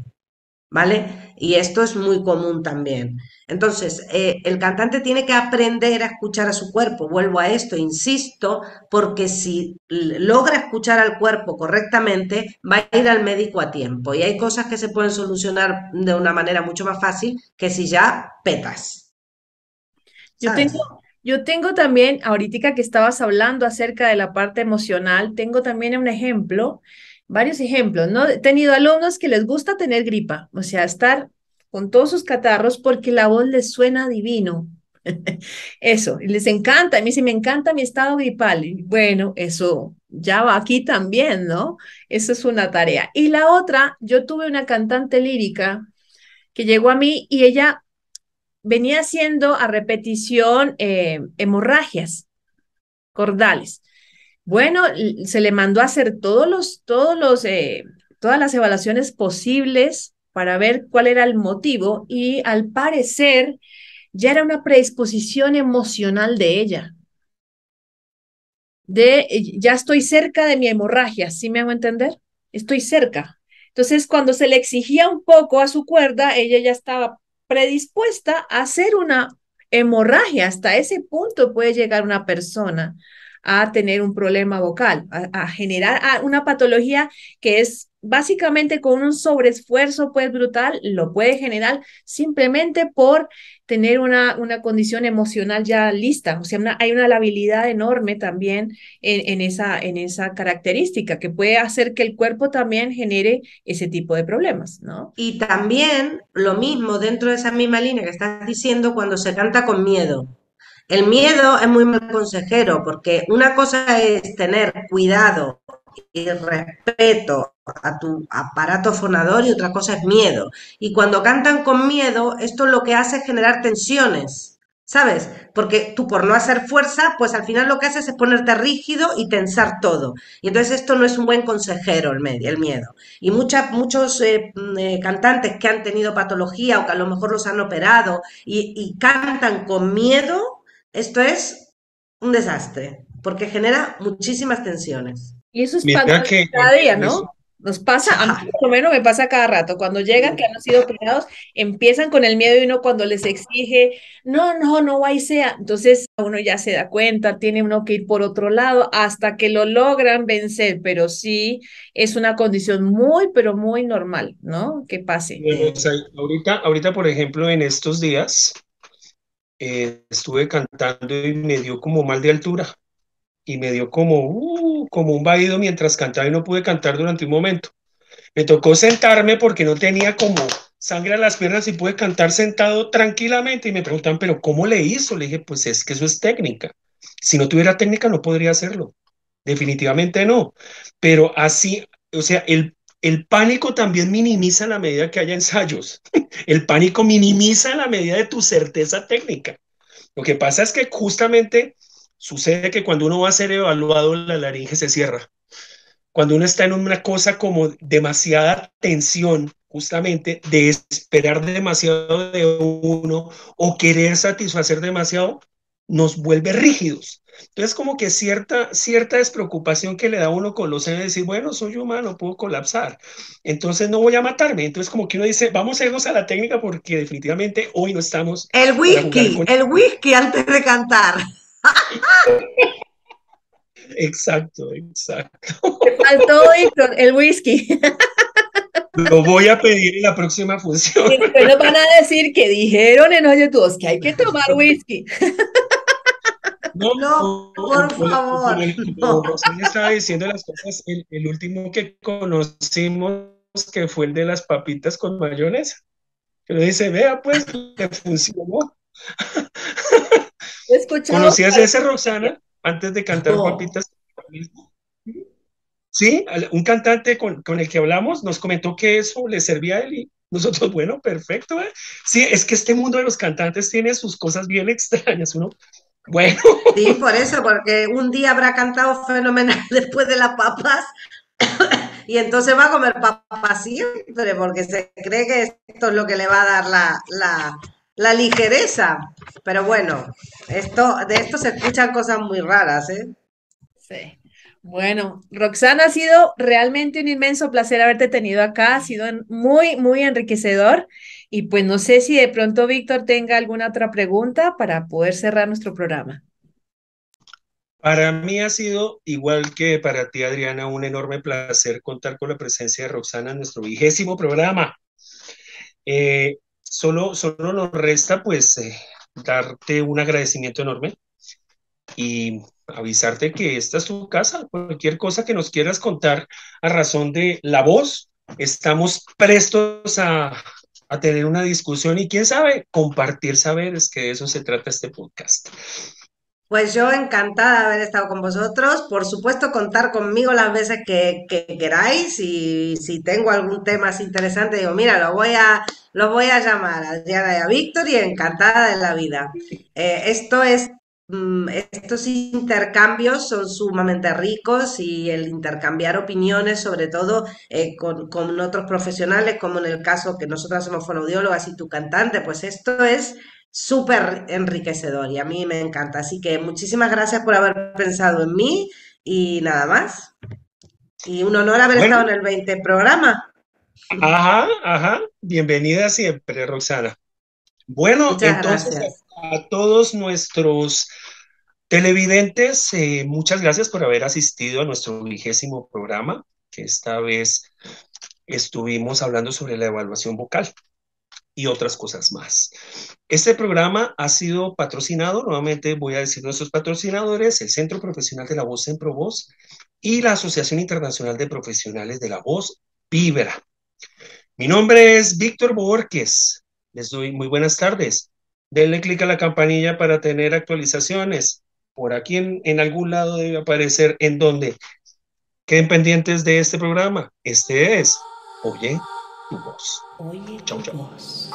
¿vale? Y esto es muy común también. Entonces, el cantante tiene que aprender a escuchar a su cuerpo. Vuelvo a esto, insisto, porque si logra escuchar al cuerpo correctamente, va a ir al médico a tiempo. Y hay cosas que se pueden solucionar de una manera mucho más fácil que si ya petas, Yo ¿sabes? yo tengo también, ahorita que estabas hablando acerca de la parte emocional, tengo también un ejemplo, varios ejemplos, ¿no? He tenido alumnos que les gusta tener gripa, o sea, estar con todos sus catarros porque la voz les suena divino. Eso, y les encanta, a mí sí me encanta mi estado gripal. Y bueno, eso ya va aquí también, ¿no? Eso es una tarea. Y la otra, yo tuve una cantante lírica que llegó a mí y ella venía haciendo a repetición hemorragias cordales. Bueno, se le mandó a hacer todas las evaluaciones posibles para ver cuál era el motivo y al parecer ya era una predisposición emocional de ella, ya estoy cerca de mi hemorragia, ¿sí me hago entender? Estoy cerca. Entonces, cuando se le exigía un poco a su cuerda, ella ya estaba predispuesta a hacer una hemorragia. Hasta ese punto puede llegar una persona a tener un problema vocal, a generar una patología que es básicamente con un sobreesfuerzo pues brutal, lo puede generar simplemente por tener una condición emocional ya lista. O sea, hay una labilidad enorme también en esa característica que puede hacer que el cuerpo también genere ese tipo de problemas, ¿no? Y también lo mismo dentro de esa misma línea que estás diciendo cuando se canta con miedo. El miedo es muy mal consejero porque una cosa es tener cuidado y respeto a tu aparato fonador y otra cosa es miedo. Y cuando cantan con miedo, esto lo que hace es generar tensiones, ¿sabes? Porque tú por no hacer fuerza, pues al final lo que haces es ponerte rígido y tensar todo. Y entonces esto no es un buen consejero el miedo. Y muchos cantantes que han tenido patología o que a lo mejor los han operado y cantan con miedo, esto es un desastre, porque genera muchísimas tensiones. Y eso es Mira parte que de cada día, en eso, ¿no? Nos pasa, a mí por lo menos me pasa cada rato. Cuando llegan, que han sido operados, empiezan con el miedo y uno cuando les exige, no, no, no va y sea. Entonces uno ya se da cuenta, tiene uno que ir por otro lado hasta que lo logran vencer, pero sí es una condición muy, pero muy normal, ¿no? Que pase. Bueno, o sea, ahorita, por ejemplo, en estos días estuve cantando y me dio como mal de altura y me dio como un vaído mientras cantaba y no pude cantar durante un momento. Me tocó sentarme porque no tenía como sangre a las piernas y pude cantar sentado tranquilamente y me preguntan, pero ¿cómo le hizo? Le dije, pues es que eso es técnica. Si no tuviera técnica no podría hacerlo. Definitivamente no. Pero así, o sea, el pánico también minimiza a la medida que haya ensayos. El pánico minimiza a la medida de tu certeza técnica. Lo que pasa es que justamente sucede que cuando uno va a ser evaluado, la laringe se cierra. Cuando uno está en una cosa como demasiada tensión, justamente de esperar demasiado de uno o querer satisfacer demasiado, nos vuelve rígidos. Entonces, como que cierta despreocupación que le da a uno con los años de decir, bueno, soy humano, puedo colapsar, entonces no voy a matarme. Entonces, como que uno dice, vamos a irnos a la técnica porque definitivamente hoy no estamos para jugar con... El whisky antes de cantar. Exacto, exacto. Te faltó, Héctor, el whisky. Lo voy a pedir en la próxima función. Y después nos van a decir que dijeron en Oye Todos que hay que tomar whisky. No, No, por favor, como no. Roxana estaba diciendo las cosas, el último que conocimos, que fue el de las papitas con mayonesa, que uno dice, vea, pues, le funcionó. He escuchado. ¿Conocías ese, Roxana, antes de cantar No. papitas? Sí, un cantante con el que hablamos nos comentó que eso le servía a él y nosotros, bueno, perfecto, ¿eh? Sí, es que este mundo de los cantantes tiene sus cosas bien extrañas, uno, bueno, Sí, por eso, porque un día habrá cantado fenomenal después de las papas y entonces va a comer papas siempre, porque se cree que esto es lo que le va a dar la ligereza. Pero bueno, de esto se escuchan cosas muy raras, ¿eh? Sí. Bueno, Roxana, ha sido realmente un inmenso placer haberte tenido acá, ha sido muy, muy enriquecedor y pues no sé si de pronto Víctor tenga alguna otra pregunta para poder cerrar nuestro programa. para mí ha sido, igual que para ti, Adriana, un enorme placer contar con la presencia de Roxana en nuestro 20º programa. Solo nos resta, pues, darte un agradecimiento enorme y avisarte que esta es tu casa. Cualquier cosa que nos quieras contar a razón de la voz, estamos prestos a tener una discusión y, quién sabe, compartir saberes, que de eso se trata este podcast. Pues yo encantada de haber estado con vosotros. Por supuesto, contar conmigo las veces que queráis y si tengo algún tema así interesante, digo, mira, los voy a llamar a Adriana y a Víctor y encantada de la vida. Estos intercambios son sumamente ricos y el intercambiar opiniones, sobre todo con otros profesionales, como en el caso que nosotras somos fonoaudiólogas y tu cantante, pues esto es súper enriquecedor y a mí me encanta. Así que muchísimas gracias por haber pensado en mí y nada más. Y un honor haber estado Bueno, en el 20 programa. ajá, bienvenida siempre, Roxana. Bueno, Muchas entonces gracias. a todos nuestros televidentes, muchas gracias por haber asistido a nuestro 20º programa, que esta vez estuvimos hablando sobre la evaluación vocal y otras cosas más. Este programa ha sido patrocinado, nuevamente voy a decir nuestros patrocinadores, el Centro Profesional de la Voz en ProVoz y la Asociación Internacional de Profesionales de la Voz, Vibra. Mi nombre es Víctor Borges. Les doy muy buenas tardes. Denle clic a la campanilla para tener actualizaciones. Por aquí en algún lado debe aparecer en donde. Queden pendientes de este programa. Este es Oye tu voz. Oye Chau, tu chau. voz.